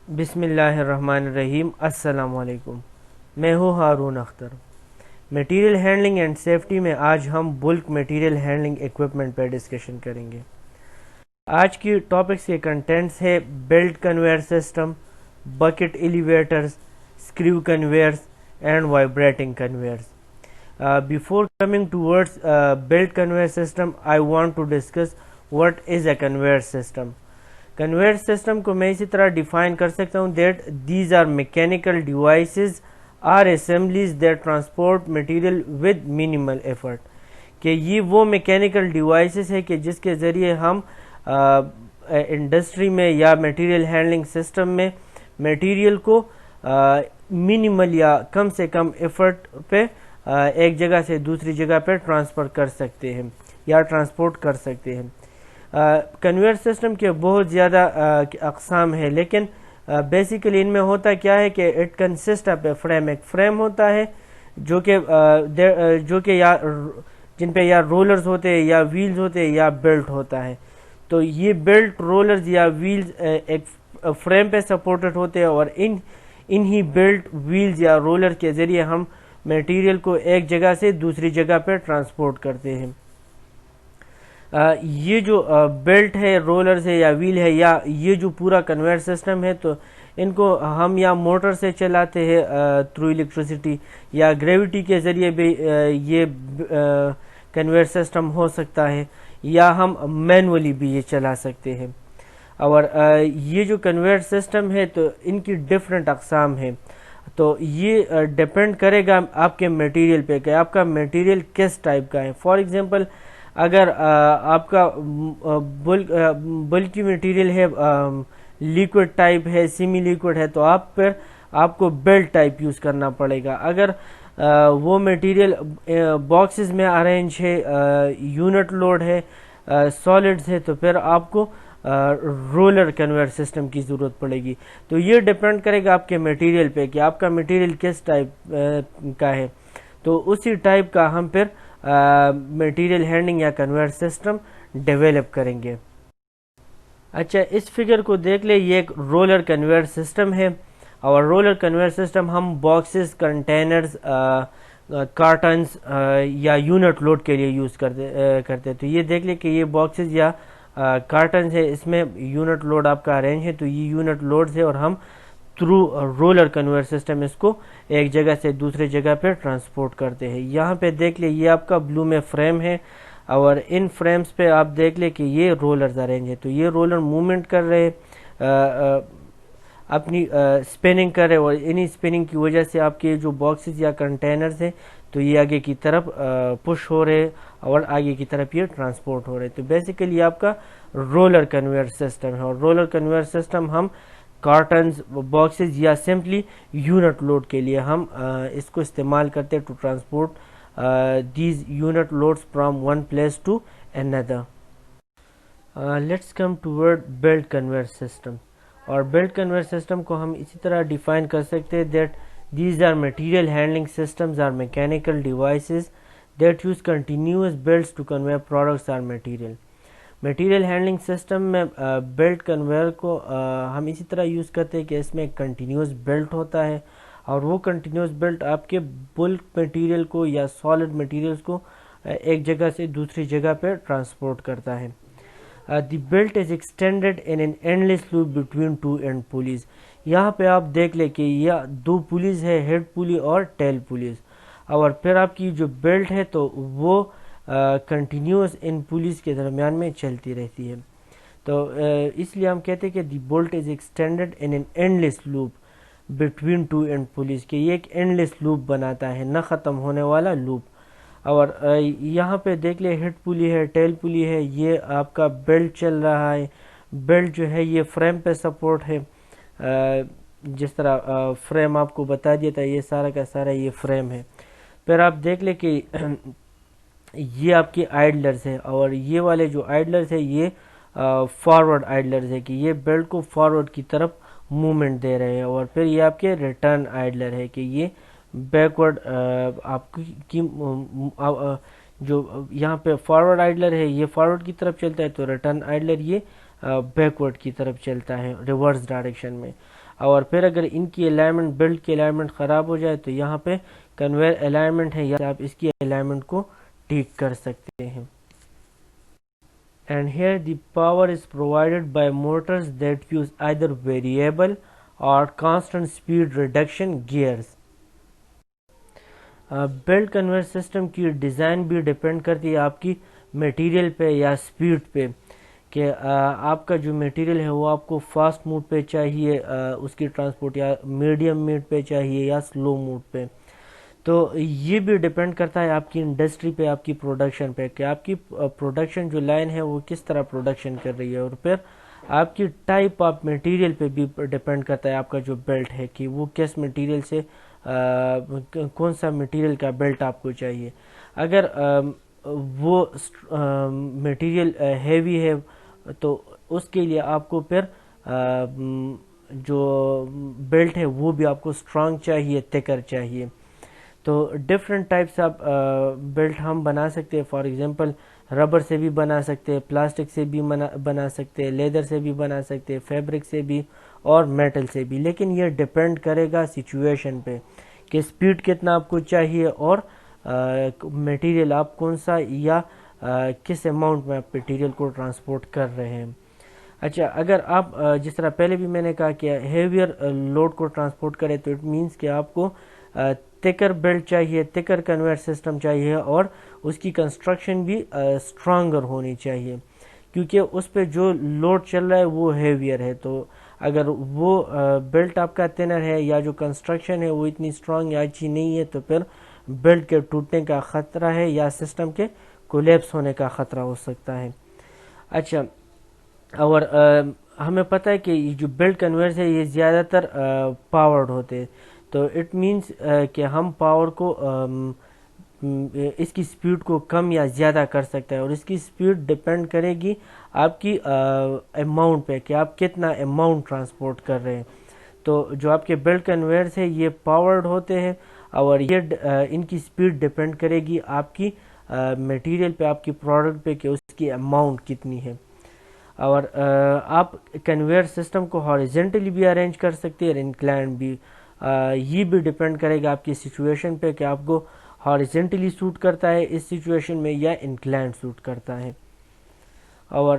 بسم اللہ الرحمن الرحیم۔ السلام علیکم، میں ہوں Haroon Akhtar. Material handling and safety میں آج ہم بلک میٹیریل ہینڈلنگ ایکوپمنٹ پہ ڈسکشن کریں گے۔ آج کی ٹاپکس کے کنٹینٹس ہے belt conveyor system, bucket elevators, screw conveyors and vibrating conveyors. Before coming towards belt conveyor system, I want to discuss what is a conveyor system. Conveyor system کو میں اسی طرح ڈیفائن کر سکتا ہوں that these are mechanical devices or assemblies that transport material with minimal effort, کہ یہ وہ میکینیکل ڈیوائسز ہے کہ جس کے ذریعے ہم انڈسٹری میں یا میٹیریل ہینڈلنگ سسٹم میں میٹیریل کو مینیمل یا کم سے کم ایفرٹ پہ ایک جگہ سے دوسری جگہ پہ ٹرانسفر کر سکتے ہیں یا ٹرانسپورٹ کر سکتے ہیں۔ کنویئر سسٹم کے بہت زیادہ اقسام ہیں، لیکن بیسیکلی ان میں ہوتا کیا ہے کہ it consist of a frame, ایک فریم ہوتا ہے جو کہ یا جن پہ یا رولرز ہوتے ہیں یا ویلز ہوتے ہیں یا بیلٹ ہوتا ہے۔ تو یہ بیلٹ، رولرز یا ویلز ایک فریم پہ سپورٹڈ ہوتے ہیں، اور انہی بیلٹ، ویلز یا رولر کے ذریعے ہم میٹیریل کو ایک جگہ سے دوسری جگہ پہ ٹرانسپورٹ کرتے ہیں۔ یہ جو بیلٹ ہے، رولرز ہے یا ویل ہے، یا یہ جو پورا کنویئر سسٹم ہے، تو ان کو ہم یا موٹر سے چلاتے ہیں تھرو الیکٹریسٹی، یا گریوٹی کے ذریعے بھی یہ کنویئر سسٹم ہو سکتا ہے، یا ہم مینولی بھی یہ چلا سکتے ہیں۔ اور یہ جو کنویئر سسٹم ہے تو ان کی ڈفرینٹ اقسام ہیں، تو یہ ڈپینڈ کرے گا آپ کے میٹیریل پہ کہ آپ کا میٹیریل کس ٹائپ کا ہے۔ فار ایگزامپل، اگر آپ کا بلکی میٹیریل ہے، لیکوڈ ٹائپ ہے، سیمی لیکوڈ ہے، تو آپ کو بیلٹ ٹائپ یوز کرنا پڑے گا۔ اگر وہ میٹیریل باکسز میں ارینج ہے، یونٹ لوڈ ہے، سالڈز ہے، تو پھر آپ کو رولر کنویئر سسٹم کی ضرورت پڑے گی۔ تو یہ ڈپینڈ کرے گا آپ کے میٹیریل پہ کہ آپ کا میٹیریل کس ٹائپ کا ہے، تو اسی ٹائپ کا ہم پھر میٹیریل ہینڈلنگ یا کنویئر سسٹم ڈیولپ کریں گے۔ اچھا، اس فگر کو دیکھ لیں، یہ ایک رولر کنویئر سسٹم ہے، اور رولر کنویئر سسٹم ہم باکسز، کنٹینرز، کارٹنز یا یونٹ لوڈ کے لیے یوز کرتے۔ تو یہ دیکھ لیں کہ یہ باکسز یا کارٹنز ہے، اس میں یونٹ لوڈ آپ کا ارینج ہے، تو یہ یونٹ لوڈز ہے، اور ہم تھرو رولر کنویئر سسٹم اس کو ایک جگہ سے دوسری جگہ پہ ٹرانسپورٹ کرتے ہیں۔ یہاں پہ دیکھ لیں، یہ آپ کا بلو میں فریم ہے، اور ان فریمز پہ آپ دیکھ لیں کہ یہ رولرز ارینج ہے، تو یہ رولر موومنٹ کر رہے، اپنی اسپیننگ کر رہے، اور انہی اسپیننگ کی وجہ سے آپ کے جو باکسز یا کنٹینرز ہیں تو یہ آگے کی طرف پش ہو رہے اور آگے کی طرف یہ ٹرانسپورٹ ہو رہے۔ تو بیسیکلی آپ کا رولر کنویئر سسٹم ہے، اور رولر کنویئر سسٹم ہم کارٹنز، باکسز یا سمپلی یونٹ لوڈ کے لیے ہم اس کو استعمال کرتے to transport these unit loads from one place to اندر۔ Let's come toward belt conveyor system, اور بیلٹ کنویئر سسٹم کو ہم اسی طرح ڈیفائن کر سکتے ہیں that these are material handling systems are mechanical devices that use continuous belts to convey products or material. Material handling system میں belt conveyor کو ہم اسی طرح یوز کرتے ہیں کہ اس میں کنٹینیوس بیلٹ ہوتا ہے، اور وہ کنٹینیوس بیلٹ آپ کے بلک میٹیریل کو یا سالڈ میٹیریلز کو ایک جگہ سے دوسری جگہ پہ ٹرانسپورٹ کرتا ہے۔ The belt is extended in an endless loop between two end pulleys. یہاں پہ آپ دیکھ لیں کہ یہ دو پولیز ہے، ہیڈ پولی اور ٹیل پولیز، اور پھر آپ کی جو بیلٹ ہے تو وہ کنٹینیوس ان پولیز کے درمیان میں چلتی رہتی ہے۔ تو اس لیے ہم کہتے ہیں کہ the bolt is extended in an endless loop between two end pulleys, کہ یہ ایک اینڈلیس لوپ بناتا ہے، نہ ختم ہونے والا لوپ۔ اور یہاں پہ دیکھ لیں، ہیڈ پولی ہے، ٹیل پولی ہے، یہ آپ کا بیلٹ چل رہا ہے۔ بیلٹ جو ہے یہ فریم پہ سپورٹ ہے، جس طرح فریم آپ کو بتا دیا تھا، یہ سارا کا سارا یہ فریم ہے۔ پھر آپ دیکھ لیں کہ یہ آپ کی آئیڈلرز ہے، اور یہ والے جو آئیڈلرز ہے یہ فارورڈ آئیڈلرز ہے، کہ یہ بیلٹ کو فارورڈ کی طرف موومنٹ دے رہے ہیں۔ اور پھر یہ آپ کے ریٹرن آئیڈلر ہے، کہ یہ بیکورڈ آپ کی جو یہاں پہ فارورڈ آئیڈلر ہے یہ فارورڈ کی طرف چلتا ہے، تو ریٹرن آئیڈلر یہ بیکورڈ کی طرف چلتا ہے، ریورس ڈائریکشن میں۔ اور پھر اگر ان کی الائنمنٹ بلٹ کی الائنمنٹ خراب ہو جائے تو یہاں پہ کنویئر الائنمنٹ ہے، یا آپ اس کی الائنمنٹ کو ٹھیک کر سکتے ہیں. And here the power is provided by motors that use either variable or constant speed reduction gears. Belt conveyor system کی ڈیزائن بھی ڈپینڈ کرتی ہے آپ کی میٹیریل پہ یا اسپیڈ پہ، کہ آپ کا جو میٹیریل ہے وہ آپ کو فاسٹ موڈ پہ چاہیے اس کی ٹرانسپورٹ، یا میڈیم موڈ پہ چاہیے یا سلو موڈ پہ. تو یہ بھی ڈپینڈ کرتا ہے آپ کی انڈسٹری پہ، آپ کی پروڈکشن پہ، کہ آپ کی پروڈکشن جو لائن ہے وہ کس طرح پروڈکشن کر رہی ہے. اور پھر آپ کی ٹائپ آف میٹیریل پہ بھی ڈپینڈ کرتا ہے آپ کا جو بیلٹ ہے کہ وہ کس میٹیریل سے کون سا میٹیریل کا بیلٹ آپ کو چاہیے. اگر وہ میٹیریل ہیوی ہے تو اس کے لیے آپ کو پھر جو بیلٹ ہے وہ بھی آپ کو اسٹرانگ چاہیے، تھکر چاہیے. تو ڈفرینٹ ٹائپس آف بیلٹ ہم بنا سکتے ہیں. فار ایگزامپل ربر سے بھی بنا سکتے ہیں، پلاسٹک سے بھی بنا سکتے ہیں، لیدر سے بھی بنا سکتے ہیں، فیبرک سے بھی اور میٹل سے بھی. لیکن یہ ڈپینڈ کرے گا سچویشن پہ کہ اسپیڈ کتنا آپ کو چاہیے اور میٹیریل آپ کون سا یا کس اماؤنٹ میں آپ میٹیریل کو ٹرانسپورٹ کر رہے ہیں. اچھا، اگر آپ جس طرح پہلے بھی میں نے کہا کہ ہیویئر لوڈ کو ٹرانسپورٹ کرے تو اٹ مینس کہ آپ کو تھکر بیلٹ چاہیے، تھکر کنویئر سسٹم چاہیے، اور اس کی کنسٹرکشن بھی اسٹرانگر ہونی چاہیے، کیونکہ اس پہ جو لوڈ چل رہا ہے وہ ہیویئر ہے. تو اگر وہ بیلٹ آپ کا تھنر ہے یا جو کنسٹرکشن ہے وہ اتنی اسٹرانگ یا اچھی نہیں ہے تو پھر بیلٹ کے ٹوٹنے کا خطرہ ہے یا سسٹم کے کولیپس ہونے کا خطرہ ہو سکتا ہے. اچھا، اور ہمیں پتہ ہے کہ یہ جو بیلٹ کنویئرز ہے یہ زیادہ تر پاورڈ ہوتے ہیں. تو اٹ مینس کہ ہم پاور کو اس کی سپیڈ کو کم یا زیادہ کر سکتے ہیں، اور اس کی سپیڈ ڈپینڈ کرے گی آپ کی اماؤنٹ پہ کہ آپ کتنا اماؤنٹ ٹرانسپورٹ کر رہے ہیں. تو جو آپ کے بیلٹ کنویئرز ہیں یہ پاورڈ ہوتے ہیں، اور یہ ان کی سپیڈ ڈپینڈ کرے گی آپ کی میٹیریل پہ، آپ کی پروڈکٹ پہ کہ اس کی اماؤنٹ کتنی ہے. اور آپ کنویئر سسٹم کو ہاریزنٹلی بھی ارینج کر سکتے ہیں اور انکلائنڈ بھی. یہ بھی ڈپینڈ کرے گا آپ کی سچویشن پہ کہ آپ کو ہاریزنٹلی سوٹ کرتا ہے اس سچویشن میں یا انکلائنڈ سوٹ کرتا ہے. اور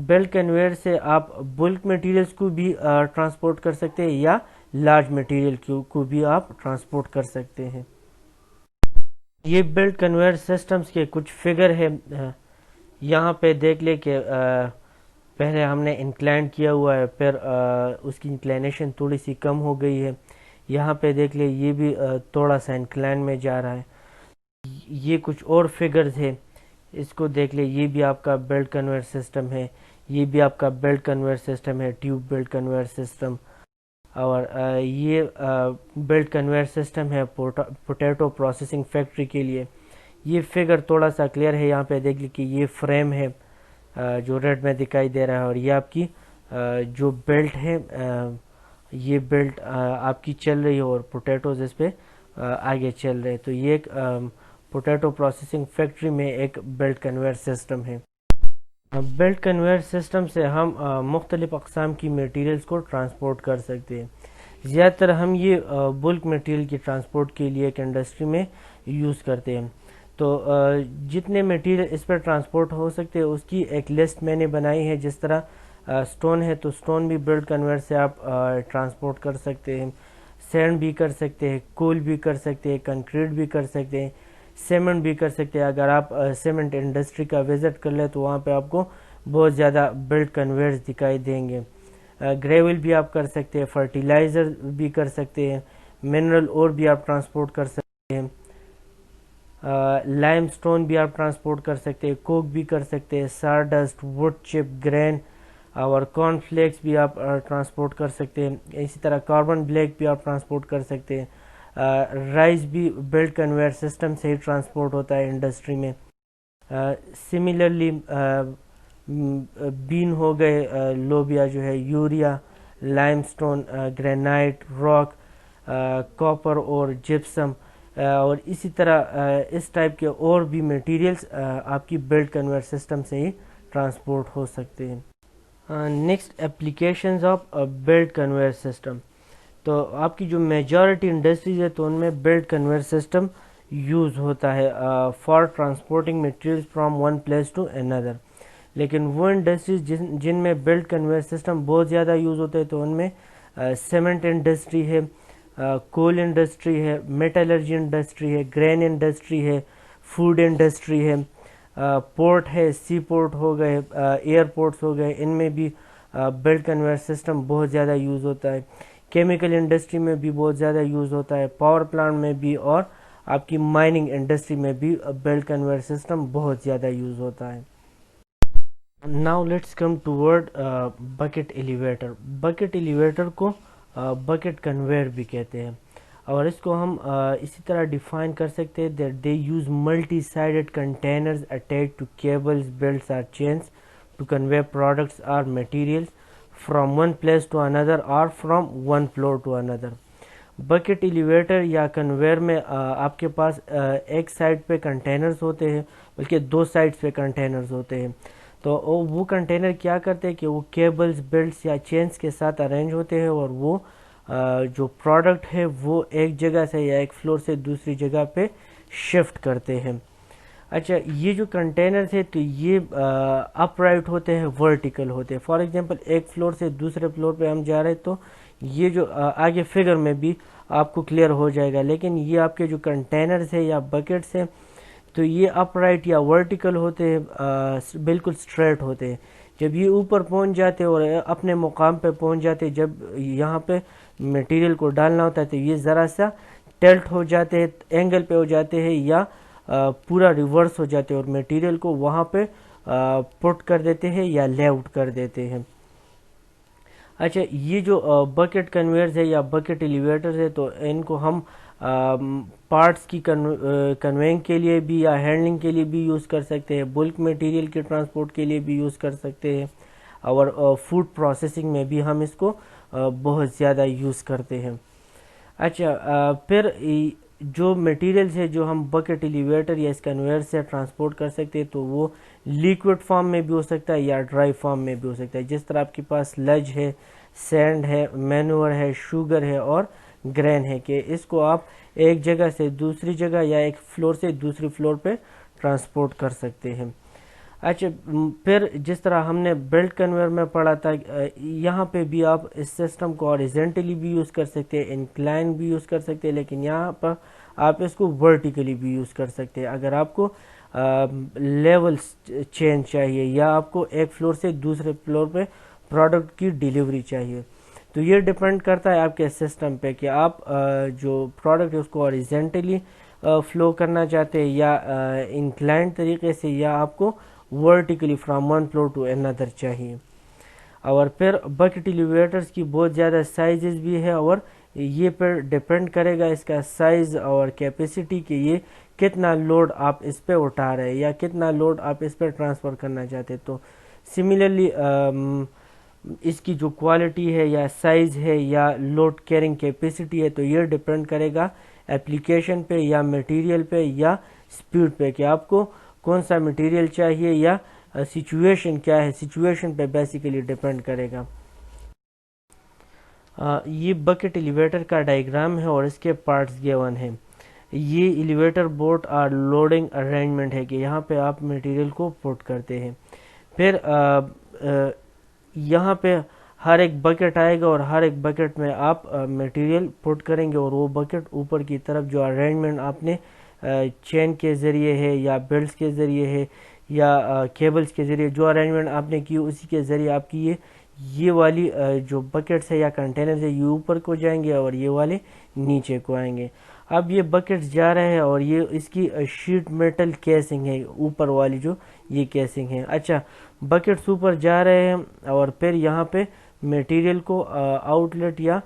بیلٹ کنویئر سے آپ بلک میٹیریلز کو بھی ٹرانسپورٹ کر سکتے ہیں یا لارج میٹیریل کو بھی آپ ٹرانسپورٹ کر سکتے ہیں. یہ بیلٹ کنویئر سسٹمز کے کچھ فگر ہے، یہاں پہ دیکھ لیں کہ پہلے ہم نے انکلائنڈ کیا ہوا ہے، پھر اس کی انکلائنیشن تھوڑی سی کم ہو گئی ہے. یہاں پہ دیکھ لیں یہ بھی تھوڑا سا انکلائن میں جا رہا ہے. یہ کچھ اور فگرز ہے، اس کو دیکھ لیں، یہ بھی آپ کا بیلٹ کنویئر سسٹم ہے، یہ بھی آپ کا بیلٹ کنویئر سسٹم ہے، ٹیوب بیلٹ کنویئر سسٹم. اور یہ بیلٹ کنویئر سسٹم ہے پوٹیٹو پروسیسنگ فیکٹری کے لیے. یہ فگر تھوڑا سا کلیئر ہے، یہاں پہ دیکھ لیں کہ یہ فریم ہے جو ریڈ میں دکھائی دے رہا ہے، اور یہ آپ کی جو بیلٹ ہے یہ بیلٹ آپ کی چل رہی ہے اور پوٹیٹوز اس پہ آگے چل رہے. تو یہ ایک پوٹیٹو پروسیسنگ فیکٹری میں ایک بیلٹ کنویئر سسٹم ہے. بیلٹ کنویئر سسٹم سے ہم مختلف اقسام کی میٹیریلز کو ٹرانسپورٹ کر سکتے ہیں. زیادہ تر ہم یہ بلک میٹیریل کی ٹرانسپورٹ کے لیے ایک انڈسٹری میں یوز کرتے ہیں. تو جتنے میٹیریل اس پر ٹرانسپورٹ ہو سکتے ہیں اس کی ایک لسٹ میں نے بنائی ہے. جس طرح سٹون ہے تو سٹون بھی بیلٹ کنویئر سے آپ ٹرانسپورٹ کر سکتے ہیں، سینڈ بھی کر سکتے ہیں، کول بھی کر سکتے ہیں، کنکریٹ بھی کر سکتے ہیں، سیمنٹ بھی کر سکتے ہیں. اگر آپ سیمنٹ انڈسٹری کا وزٹ کر لیں تو وہاں پہ آپ کو بہت زیادہ بیلٹ کنویئرز دکھائی دیں گے. گریول بھی آپ کر سکتے ہیں، فرٹیلائزر بھی کر سکتے ہیں، منرل اور بھی آپ ٹرانسپورٹ کر سکتے ہیں، لائم سٹون بھی آپ ٹرانسپورٹ کر سکتے ہیں، کوک بھی کر سکتے ہیں، سار ڈسٹ، ووڈ چپ، گرین اور کارن فلیکس بھی آپ ٹرانسپورٹ کر سکتے ہیں. اسی طرح کاربن بلیک بھی آپ ٹرانسپورٹ کر سکتے ہیں. رائس بھی بیلٹ کنویئر سسٹم سے ہی ٹرانسپورٹ ہوتا ہے انڈسٹری میں. سملرلی بین ہو گئے، لوبیا جو ہے، یوریا، لائم سٹون، گرینائٹ، راک، کاپر اور جپسم، اور اسی طرح اس ٹائپ کے اور بھی میٹیریلز آپ کی بیلٹ کنویئر سسٹم سے ہی ٹرانسپورٹ ہو سکتے ہیں. Next applications of belt conveyor system. تو آپ کی جو میجورٹی انڈسٹریز ہے تو ان میں بیلٹ کنویئر سسٹم یوز ہوتا ہے for transporting materials from one place to another. لیکن وہ انڈسٹریز جن میں بیلٹ کنویئر سسٹم بہت زیادہ یوز ہوتے ہیں تو ان میں سیمنٹ انڈسٹری ہے, کول انڈسٹری ہے, میٹلرجی انڈسٹری ہے, گرین انڈسٹری ہے, فوڈ انڈسٹری ہے, پورٹ ہے, سی پورٹ ہو گئے, ایئرپورٹس ہو گئے, ان میں بھی بیلٹ کنویئر سسٹم بہت زیادہ یوز ہوتا ہے. کیمیکل انڈسٹری میں بھی بہت زیادہ یوز ہوتا ہے, پاور پلانٹ میں بھی, اور آپ کی مائننگ انڈسٹری میں بھی بیلٹ کنویئر سسٹم بہت زیادہ یوز ہوتا ہے. Now let's come toward bucket elevator. Bucket elevator کو بکٹ کنویئر بھی کہتے ہیں, اور اس کو ہم اسی طرح ڈیفائن کر سکتے ہیں that they use multi sided containers attach to cables, belts اور چینس ٹو کنوے پروڈکٹس اور materials from one place to another اور from one floor to another. Bucket elevator یا کنویئر میں آپ کے پاس ایک سائڈ پہ کنٹینرز ہوتے ہیں, بلکہ دو سائڈس پہ کنٹینرز ہوتے ہیں. تو وہ کنٹینر کیا کرتے ہیں کہ وہ کیبلز, بیلٹس یا چینس کے ساتھ ارینج ہوتے ہیں, اور وہ جو پروڈکٹ ہے وہ ایک جگہ سے یا ایک فلور سے دوسری جگہ پہ شفٹ کرتے ہیں. اچھا, یہ جو کنٹینر تھے تو یہ اپ رائٹ ہوتے ہیں, ورٹیکل ہوتے ہیں. فار ایگزامپل ایک فلور سے دوسرے فلور پہ ہم جا رہے تو یہ جو آگے فگر میں بھی آپ کو کلیئر ہو جائے گا, لیکن یہ آپ کے جو کنٹینرز ہیں یا بکٹس ہیں تو یہ اپ رائٹ یا ورٹیکل ہوتے ہیں, بالکل اسٹریٹ ہوتے ہیں. جب یہ اوپر پہنچ جاتے اور اپنے مقام پہ پہنچ جاتے, جب یہاں پہ میٹیریل کو ڈالنا ہوتا ہے تو یہ ذرا سا ٹلٹ ہو جاتے ہیں, اینگل پہ ہو جاتے ہیں, یا پورا ریورس ہو جاتے ہیں اور میٹیریل کو وہاں پہ پٹ کر دیتے ہیں یا لے آؤٹ کر دیتے ہیں. اچھا, یہ جو بکٹ کنویئرز ہے یا بکٹ ایلیویٹرز ہے تو ان کو ہم پارٹس کی کنویئنگ کے لیے بھی یا ہینڈلنگ کے لیے بھی یوز کر سکتے ہیں, بلک میٹیریل کے ٹرانسپورٹ کے لیے بھی یوز کر سکتے ہیں, اور فوڈ پروسیسنگ میں بھی ہم اس کو بہت زیادہ یوز کرتے ہیں. اچھا, پھر جو میٹیریلز ہے جو ہم بکٹ ایلیویٹر یا اس کنویئر سے ٹرانسپورٹ کر سکتے ہیں تو وہ لیکوڈ فارم میں بھی ہو سکتا ہے یا ڈرائی فارم میں بھی ہو سکتا ہے. جس طرح آپ کے پاس لج ہے, سینڈ ہے, مینور ہے, شوگر ہے اور گرین ہے, کہ اس کو آپ ایک جگہ سے دوسری جگہ یا ایک فلور سے دوسری فلور پہ ٹرانسپورٹ کر سکتے ہیں. اچھا, پھر جس طرح ہم نے بیلٹ کنویئر میں پڑھا تھا, یہاں پہ بھی آپ اس سسٹم کو ہاریزونٹلی بھی یوز کر سکتے ہیں, انکلائن بھی یوز کر سکتے ہیں, لیکن یہاں پر آپ اس کو ورٹیکلی بھی یوز کر سکتے ہیں اگر آپ کو لیول چینج چاہیے یا آپ کو ایک فلور سے دوسرے فلور پہ پروڈکٹ کی ڈیلیوری چاہیے. تو یہ ڈیپینڈ کرتا ہے آپ کے سسٹم پہ کہ آپ جو پروڈکٹ ہے اس کو ہاریزونٹلی فلو کرنا چاہتے ہیں یا انکلائنڈ طریقے سے, یا آپ کو vertically from one floor to another چاہیے. اور پھر بکٹ ایلیویٹرز کی بہت زیادہ سائزز بھی ہے, اور یہ پھر ڈیپینڈ کرے گا اس کا سائز اور کیپیسٹی کہ یہ کتنا لوڈ آپ اس پہ اٹھا رہے ہیں یا کتنا لوڈ آپ اس پہ ٹرانسفر کرنا چاہتے. تو سملرلی اس کی جو کوالٹی ہے یا سائز ہے یا لوڈ کیرنگ کیپیسٹی ہے تو یہ ڈیپینڈ کرے گا اپلیکیشن پہ یا میٹیریل پہ یا سپیڈ پہ, کہ آپ کو کون سا میٹیریل چاہیے یا سچویشن کیا ہے, سچویشن پہ بیسیکلی ڈیپینڈ کرے گا. یہ بکٹ ایلیویٹر کا ڈائیگرام ہے اور اس کے پارٹس گیون ہیں. یہ ایلیویٹر بورڈ اور لوڈنگ ارینجمنٹ ہے کہ یہاں پہ آپ میٹیریل کو پٹ کرتے ہیں. پھر یہاں پہ ہر ایک بکٹ آئے گا اور ہر ایک بکٹ میں آپ میٹیریل پٹ کریں گے, اور وہ بکٹ اوپر کی طرف جو ارینجمنٹ آپ نے چین کے ذریعے ہے یا بیلٹس کے ذریعے ہے یا کیبلز کے ذریعے جو ارینجمنٹ آپ نے کی اسی کے ذریعے آپ کی یہ والی جو بکٹس ہے یا کنٹینرز ہے یہ اوپر کو جائیں گے اور یہ والے نیچے کو آئیں گے. اب یہ بکٹس جا رہے ہیں اور یہ اس کی شیٹ میٹل کیسنگ ہے, اوپر والی جو یہ کیسنگ ہے. اچھا, بکٹس اوپر جا رہے ہیں اور پھر یہاں پہ میٹیریل کو آؤٹ لیٹ یا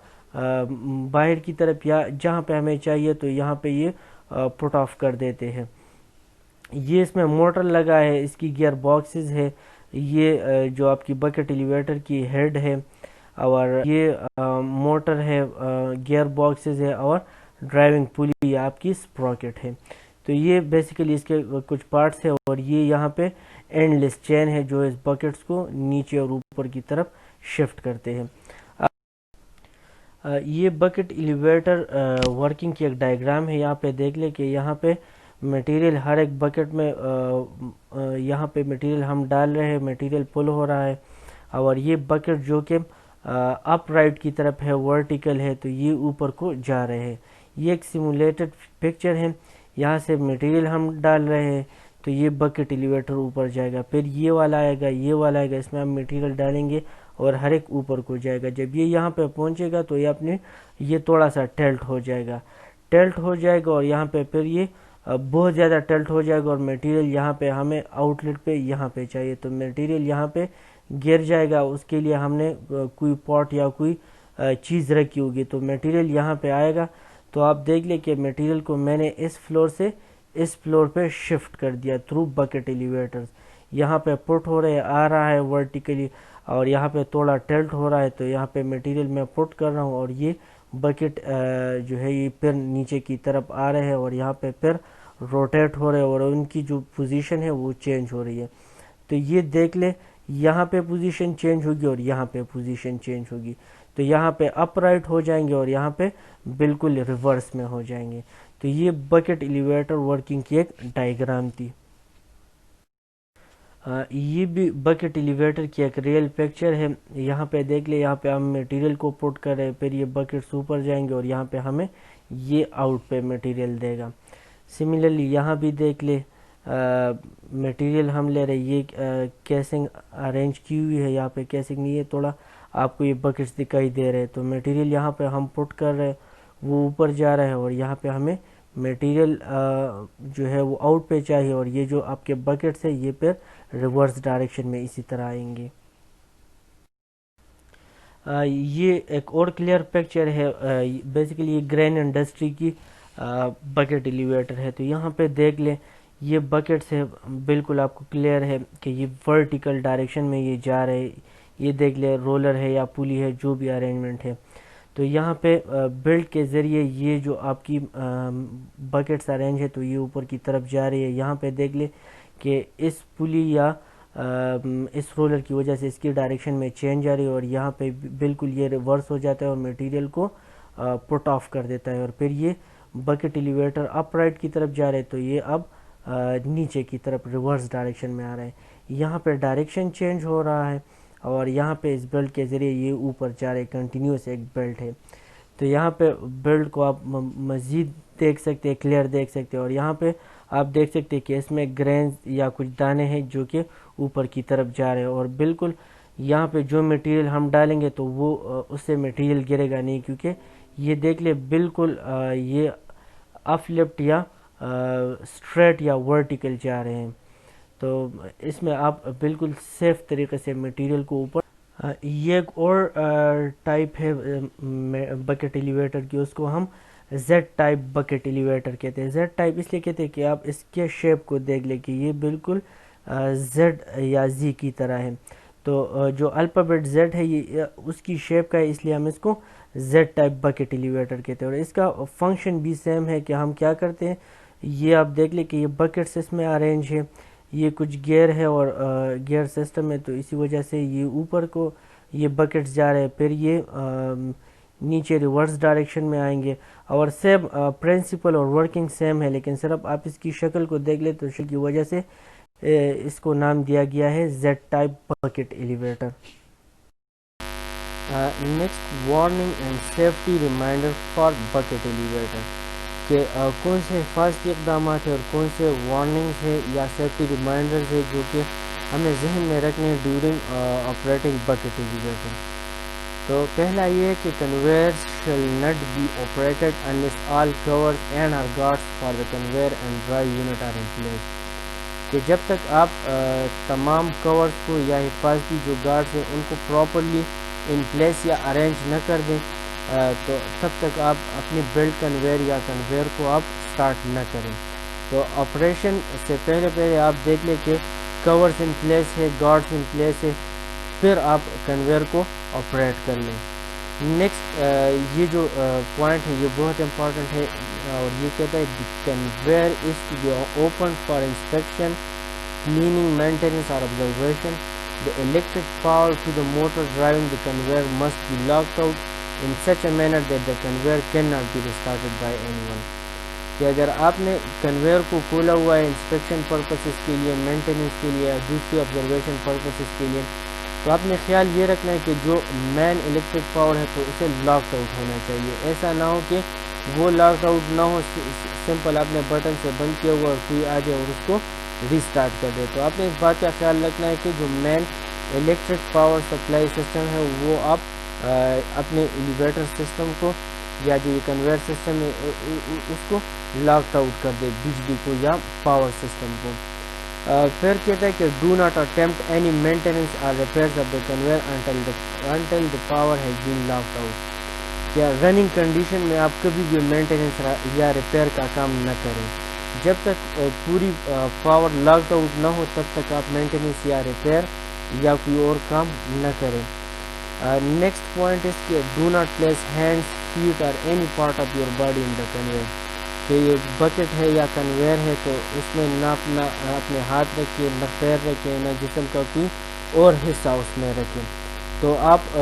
باہر کی طرف یا جہاں پہ ہمیں چاہیے تو یہاں پہ یہ پٹ آف کر دیتے ہیں. یہ اس میں موٹر لگا ہے, اس کی گیئر باکسز ہے, یہ جو آپ کی بکٹ ایلیویٹر کی ہیڈ ہے, اور یہ موٹر ہے, گیئر باکسز ہے, اور ڈرائیونگ پلی آپ کی سپراکٹ ہے. تو یہ بیسیکلی اس کے کچھ پارٹس ہے، اور یہ یہاں پہ اینڈ لیس چین ہے جو اس بکٹس کو نیچے اور اوپر کی طرف شفٹ کرتے ہیں۔ یہ بکٹ ایلیویٹر ورکنگ کی ایک ڈائیگرام ہے، یہاں پہ دیکھ لیں کہ یہاں پہ میٹیریل ہر ایک بکٹ میں یہاں پہ میٹیریل ہم ڈال رہے ہیں، میٹیریل پل ہو رہا ہے، اور یہ بکٹ جو کہ اپ رائٹ کی طرف ہے، ورٹیکل ہے، تو یہ اوپر کو جا رہے ہیں۔ یہ ایک سیمولیٹڈ پکچر ہے، یہاں سے میٹیریل ہم ڈال رہے ہیں تو یہ بکٹ ایلیویٹر اوپر جائے گا، پھر یہ والا آئے گا، یہ والا آئے گا، اس میں ہم میٹیریل ڈالیں گے اور ہر ایک اوپر کو جائے گا۔ جب یہ یہاں پہ پہنچے گا تو یہ تھوڑا سا ٹلٹ ہو جائے گا، اور یہاں پہ پھر یہ بہت زیادہ ٹلٹ ہو جائے گا، اور میٹیریل یہاں پہ ہمیں آؤٹ لیٹ پہ یہاں پہ چاہیے، تو میٹیریل یہاں پہ گر جائے گا، اس کے لیے ہم نے کوئی پاٹ یا کوئی چیز رکھی ہوگی، تو میٹیریل یہاں پہ آئے گا۔ تو آپ دیکھ لیں کہ میٹیریل کو میں نے اس فلور سے اس فلور پہ شفٹ کر دیا تھرو بکٹ ایلیویٹرز، یہاں پہ پٹ ہو رہے آ رہا ہے ورٹیکلی، اور یہاں پہ تھوڑا ٹلٹ ہو رہا ہے، تو یہاں پہ میٹیریل میں پٹ کر رہا ہوں، اور یہ بکٹ جو ہے یہ پھر نیچے کی طرف آ رہے ہیں، اور یہاں پہ پھر روٹیٹ ہو رہے ہیں، اور ان کی جو پوزیشن ہے وہ چینج ہو رہی ہے۔ تو یہ دیکھ لیں یہاں پہ پوزیشن چینج ہوگی اور یہاں پہ پوزیشن چینج ہوگی، تو یہاں پہ اپ رائٹ ہو جائیں گے اور یہاں پہ بالکل ریورس میں ہو جائیں گے۔ تو یہ بکٹ ایلیویٹر ورکنگ کی ایک ڈائیگرام تھی۔ یہ بھی بکٹ ایلیویٹر کی ایک ریئل پکچر ہے، یہاں پہ دیکھ لیں، یہاں پہ ہم میٹیریل کو پٹ کر رہے ہیں، پھر یہ بکٹس اوپر جائیں گے اور یہاں پہ ہمیں یہ آؤٹ پہ میٹیریل دے گا۔ سملرلی یہاں بھی دیکھ لیں، میٹیریل ہم لے رہے، یہ کیسنگ ارینج کی ہوئی ہے، یہاں پہ کیسنگ نہیں ہے، تھوڑا آپ کو یہ بکٹس دکھائی دے رہے ہیں، تو میٹیریل یہاں پہ ہم پٹ کر رہے وہ اوپر جا رہا ہے، اور یہاں پہ ہمیں میٹیریل جو ہے وہ آؤٹ پہ چاہیے، اور یہ جو آپ کے بکٹس ہے یہ پھر ریورس ڈائریکشن میں اسی طرح آئیں گے۔ یہ ایک اور کلیئر پکچر ہے، بیسیکلی یہ گرین انڈسٹری کی بکٹ ایلیویٹر ہے، تو یہاں پہ دیکھ لیں یہ بکٹس ہے، بالکل آپ کو کلیئر ہے کہ یہ ورٹیکل ڈائریکشن میں یہ جا رہے ہیں، یہ دیکھ لیں رولر ہے یا پولی ہے، جو بھی ارینجمنٹ ہے۔ تو یہاں پہ بیلٹ کے ذریعے یہ جو آپ کی بکٹس ارینج ہے تو یہ اوپر کی طرف جا رہی ہے، یہاں پہ دیکھ لیں کہ اس پولی یا اس رولر کی وجہ سے اس کی ڈائریکشن میں چینج آ رہی ہے، اور یہاں پہ بالکل یہ ریورس ہو جاتا ہے اور میٹیریل کو پٹ آف کر دیتا ہے، اور پھر یہ بکٹ ایلیویٹر اپ رائٹ کی طرف جا رہے تو یہ اب نیچے کی طرف ریورس ڈائریکشن میں آ رہا ہے، یہاں پہ ڈائریکشن چینج ہو رہا ہے، اور یہاں پہ اس بیلٹ کے ذریعے یہ اوپر جا رہے، کنٹینیوس ایک بیلٹ ہے۔ تو یہاں پہ بیلٹ کو آپ مزید دیکھ سکتے ہیں، کلیئر دیکھ سکتے ہیں، اور یہاں پہ آپ دیکھ سکتے ہیں کہ اس میں گرینز یا کچھ دانے ہیں جو کہ اوپر کی طرف جا رہے ہیں، اور بالکل یہاں پہ جو میٹیریل ہم ڈالیں گے تو وہ اس سے میٹیریل گرے گا نہیں، کیونکہ یہ دیکھ لیں بالکل یہ اپ لفٹ یا اسٹریٹ یا ورٹیکل جا رہے ہیں، تو اس میں آپ بالکل سیف طریقے سے میٹیریل کو اوپر یہ ایک اور ٹائپ ہے بکٹ ایلیویٹر کی، اس کو ہم زیڈ ٹائپ بکٹ ایلیویٹر کہتے ہیں۔ زیڈ ٹائپ اس لیے کہتے ہیں کہ آپ اس کے شیپ کو دیکھ لیں کہ یہ بالکل زیڈ یا زی کی طرح ہے، تو جو الفابیٹ زیڈ ہے یہ اس کی شیپ کا ہے، اس لیے ہم اس کو زیڈ ٹائپ بکٹ ایلیویٹر کہتے ہیں، اور اس کا فنکشن بھی سیم ہے کہ ہم کیا کرتے ہیں، یہ آپ دیکھ لیں کہ یہ بکٹس اس میں ارینج ہے، یہ کچھ گیئر ہے اور گیئر سسٹم ہے، تو اسی وجہ سے یہ اوپر کو یہ بکٹس جا رہے ہیں، پھر یہ نیچے ریورس ڈائریکشن میں آئیں گے، اور سیم پرنسپل اور ورکنگ سیم ہے، لیکن صرف آپ اس کی شکل کو دیکھ لیں تو شکل کی وجہ سے اس کو نام دیا گیا ہے Z type bucket elevator. Next warning and safety reminder for bucket elevator, کہ کون سے حفاظتی اقدامات ہیں اور کون سے وارننگز ہیں یا سیفٹی ریمائنڈرز ہیں جو کہ ہمیں ذہن میں رکھنے ڈیورنگ آپریٹنگ بکٹ ایلیویٹر۔ تو پہلا یہ ہے کہ conveyors shall not be operated unless all covers and or guards for the conveyor and drive unit are in place, کہ جب تک آپ تمام کورز کو یا حفاظتی جو گارڈز ہیں ان کو پراپرلی ان پلیس یا ارینج نہ کر دیں تو تب تک آپ اپنی بیلٹ کنویئر یا کنویئر کو آپ سٹارٹ نہ کریں۔ تو آپریشن سے پہلے آپ دیکھ لیں کہ کورز ان پلیس ہے، گارڈز ان پلیس ہے، پھر آپ کنویئر کو آپریٹ کر لیں۔ نیکسٹ یہ جو پوائنٹ ہے یہ بہت امپورٹنٹ ہے اور یہ کہتا ہے conveyor is to be open for inspection cleaning, maintenance or observation. The electric power to the motor driving the conveyor must be locked out in such a manner that the conveyor cannot be restarted by anyone. کہ اگر آپ نے conveyor کو کھولا ہوا ہے inspection purposes کے لیے، مینٹیننس کے لیے، دوسری آبزرویشن پرپسز کے لیے، تو آپ نے خیال یہ رکھنا ہے کہ جو مین الیکٹرک پاور ہے تو اسے لاک آؤٹ ہونا چاہیے. ایسا نہ ہو کہ وہ لاک آؤٹ نہ ہو، سمپل آپ نے بٹن سے بند کیا ہوا اور کوئی آ جائے اور اس کو ریسٹارٹ کر دے. تو آپ نے اس بات کا خیال رکھنا ہے کہ جو مین الیکٹرک پاور سپلائی سسٹم ہے وہ آپ اپنے ایلیویٹر سسٹم کو یا جو یہ کنویئر سسٹم ہے اس کو لاک آؤٹ کر دے، بجلی کو یا پاور سسٹم کو. پھر کہتا ہے کہ do not attempt any maintenance اور repairs of the conveyor until the power has been locked out. کیا رننگ کنڈیشن میں آپ کبھی بھی مینٹیننس یا ریپیئر کا کام نہ کریں. جب تک پوری پاور لاکڈ آؤٹ نہ ہو تب تک آپ مینٹیننس یا ریپیئر یا کوئی اور کام نہ کریں. نیکسٹ پوائنٹ اس کہ do not place hands, feet اور any part of your body in the conveyor. کہ یہ بکٹ ہے یا کنویئر ہے تو اس میں نہ اپنے ہاتھ رکھیے، نہ پیر رکھیں، نہ جسم کا کوئی اور حصہ اس میں رکھیں. تو آپ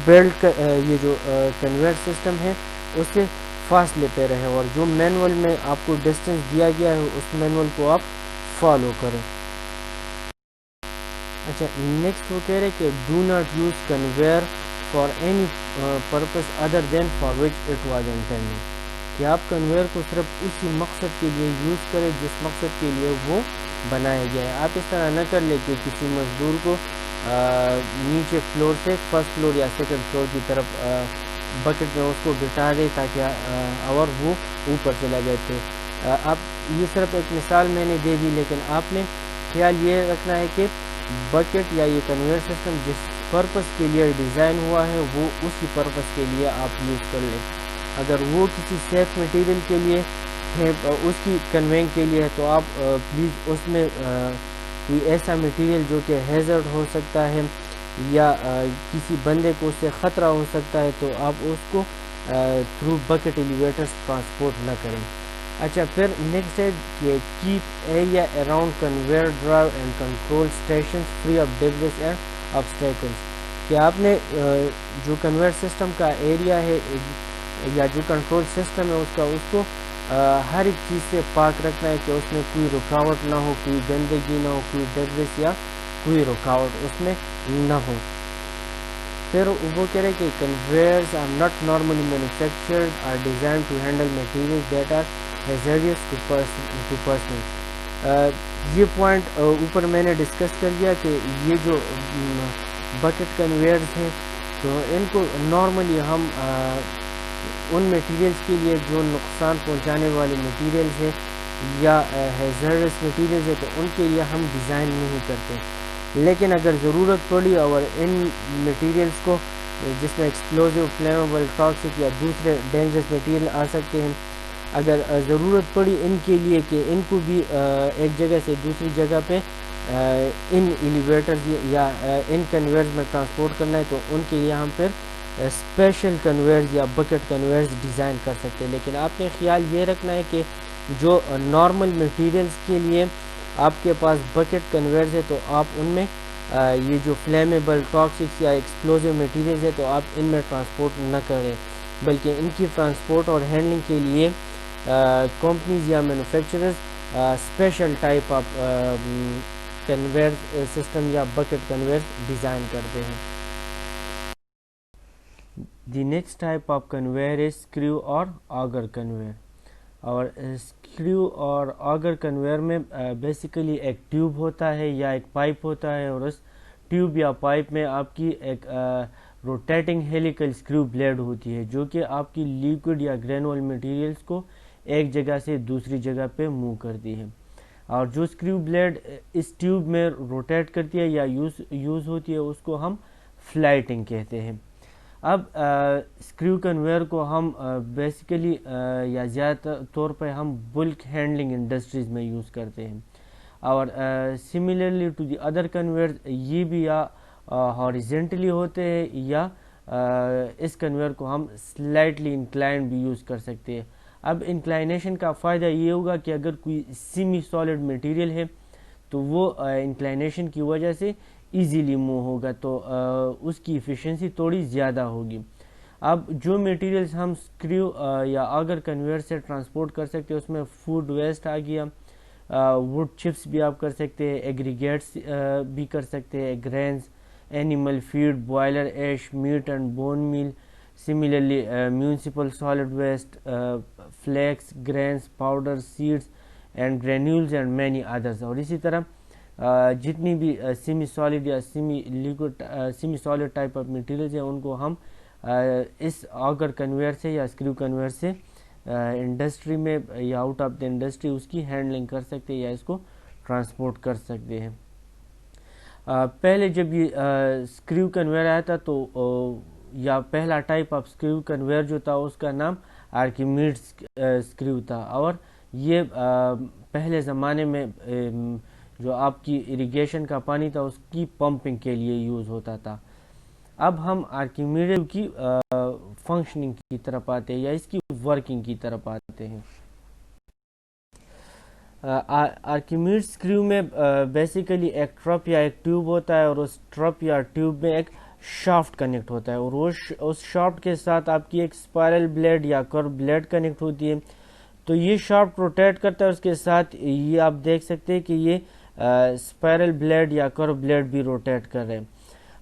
بیلٹ کا یہ جو کنویئر سسٹم ہے اس سے فاصلے پہ رہیں اور جو مینول میں آپ کو ڈسٹینس دیا گیا ہے اس مینول کو آپ فالو کریں. اچھا نیکسٹ وہ کہہ رہے کہ do not use conveyor for any purpose other than for which it was intended. کہ آپ کنویئر کو صرف اسی مقصد کے لیے یوز کریں جس مقصد کے لیے وہ بنایا گیا ہے. آپ اس طرح نہ کر لیں کہ کسی مزدور کو نیچے فلور سے فرسٹ فلور یا سیکنڈ فلور کی طرف بکٹ میں اس کو بٹھا دے تاکہ اور وہ اوپر چلا گئے تھے. آپ یہ صرف ایک مثال میں نے دے دی، لیکن آپ نے خیال یہ رکھنا ہے کہ بکٹ یا یہ کنویئر سسٹم جس پرپس کے لیے ڈیزائن ہوا ہے وہ اسی پرپس کے لیے آپ یوز کر لیں. اگر وہ کسی سیف مٹیریل کے لیے ہے، اس کی کنوینگ کے لیے ہے، تو آپ پلیز اس میں کوئی ایسا مٹیریل جو کہ ہیزرڈ ہو سکتا ہے یا کسی بندے کو اس سے خطرہ ہو سکتا ہے تو آپ اس کو تھرو بکٹ ایلیویٹرز ٹرانسپورٹ نہ کریں. اچھا پھر نیکسٹ ہے کہ keep area around conveyor drive and control stations free of debris and obstacles. کہ آپ نے جو کنویئر سسٹم کا ایریا ہے یا جو کنٹرول سسٹم ہے اس کو ہر ایک چیز سے پاک رکھنا ہے کہ اس میں کوئی رکاوٹ نہ ہو، کوئی گندگی نہ ہو، کوئی ڈیبرس یا کوئی رکاوٹ اس میں نہ ہو. پھر وہ کہہ رہے کہ conveyors are not normally manufactured or designed to handle materials that are hazardous to person. یہ پوائنٹ اوپر میں نے ڈسکس کر دیا کہ یہ جو بکٹ کنویئرز ہیں تو ان کو نارملی ہم ان میٹیریلز کے لیے جو نقصان پہنچانے والے میٹیریلز ہیں یا ہیزرس میٹیریلز ہیں تو ان کے لیے ہم ڈیزائن نہیں کرتے. لیکن اگر ضرورت پڑی اور ان میٹیریلز کو جس میں ایکسپلوزیو، فلیمیبل، ٹاکسک یا دوسرے ڈینجرس میٹیریل آ سکتے ہیں، اگر ضرورت پڑی ان کے لیے کہ ان کو بھی ایک جگہ سے دوسری جگہ پہ ان ایلیویٹرز یا ان کنویئرز میں ٹرانسپورٹ کرنا ہے تو ان کے لیے ہم پھر اسپیشل کنویئرز یا بکٹ کنویئرز ڈیزائن کر سکتے ہیں. لیکن آپ نے خیال یہ رکھنا ہے کہ جو نارمل میٹیریلز کے لیے آپ کے پاس بکٹ کنویئرز ہے تو آپ ان میں یہ جو فلیمیبل، ٹاکسکس یا ایکسپلوزیو میٹیریلز ہے تو آپ ان میں ٹرانسپورٹ نہ کریں، بلکہ ان کی ٹرانسپورٹ اور ہینڈلنگ کے لیے کمپنیز یا manufacturers special type of conveyor system یا بکٹ کنویئرز ڈیزائن کرتے ہیں. The next type of conveyor is screw or auger conveyor. اور اسکریو اور آگر کنویئر میں بیسیکلی ایک ٹیوب ہوتا ہے یا ایک پائپ ہوتا ہے اور اس ٹیوب یا پائپ میں آپ کی ایک روٹیٹنگ ہیلیکل اسکریو بلیڈ ہوتی ہے جو کہ آپ کی لیکوڈ یا گرینول مٹیریلز کو ایک جگہ سے دوسری جگہ پہ موو کرتی ہے. اور جو اسکریو بلیڈ اس ٹیوب میں روٹیٹ کرتی ہے یا یوز ہوتی ہے اس کو ہم فلائٹنگ کہتے ہیں. اب اسکریو کنویئر کو ہم بیسیکلی یا زیادہ طور پہ ہم بلک ہینڈلنگ انڈسٹریز میں یوز کرتے ہیں. اور similarly to the other conveyor یہ بھی یا ہاریزنٹلی ہوتے ہیں یا اس کنویئر کو ہم سلائٹلی انکلائنڈ بھی یوز کر سکتے ہیں. اب انکلائنیشن کا فائدہ یہ ہوگا کہ اگر کوئی سیمی سالڈ میٹیریل ہے تو وہ انکلائنیشن کی وجہ سے ایزیلی موو ہوگا, تو اس کی ایفیشنسی تھوڑی زیادہ ہوگی. اب جو میٹیریلز ہم اسکریو یا آگر کنویئر سے ٹرانسپورٹ کر سکتے ہیں اس میں فوڈ ویسٹ آ گیا, ووڈ چپس بھی آپ کر سکتے ہیں, ایگریگیٹس بھی کر سکتے ہیں, grains, animal feed, boiler ash, meat and bone meal, similarly municipal solid waste, flakes, grains, powder, seeds and granules and many others. اور اسی طرح جتنی بھی سیمی سالڈ یا semi solid type of materials ہیں ان کو ہم اس آگر کنویئر سے یا اسکریو کنویئر سے انڈسٹری میں یا آؤٹ آف دا انڈسٹری اس کی ہینڈلنگ کر سکتے ہیں یا اس کو ٹرانسپورٹ کر سکتے ہیں. پہلے جب یہ اسکریو کنویئر آیا تھا تو یا پہلا ٹائپ آف اسکریو کنویئر جو تھا اس کا نام آرکیمیڈس اسکریو تھا, اور یہ پہلے زمانے میں جو آپ کی اریگیشن کا پانی تھا اس کی پمپنگ کے لیے یوز ہوتا تھا. اب ہم آرکیمیڈس کی فنکشننگ کی طرف آتے ہیں یا اس کی ورکنگ کی طرف آتے ہیں. آرکیمیڈس اسکریو میں بیسیکلی ایک ٹرپ یا ایک ٹیوب ہوتا ہے, اور اس ٹرپ یا ٹیوب میں ایک شافٹ کنیکٹ ہوتا ہے, اور اس شافٹ کے ساتھ آپ کی ایک اسپائرل بلیڈ یا کرو بلیڈ کنیکٹ ہوتی ہے. تو یہ شافٹ روٹیٹ کرتا ہے, اس کے ساتھ یہ آپ دیکھ سکتے ہیں کہ یہ اسپائرل بلیڈ یا کرو بلیڈ بھی روٹیٹ کر رہے ہیں.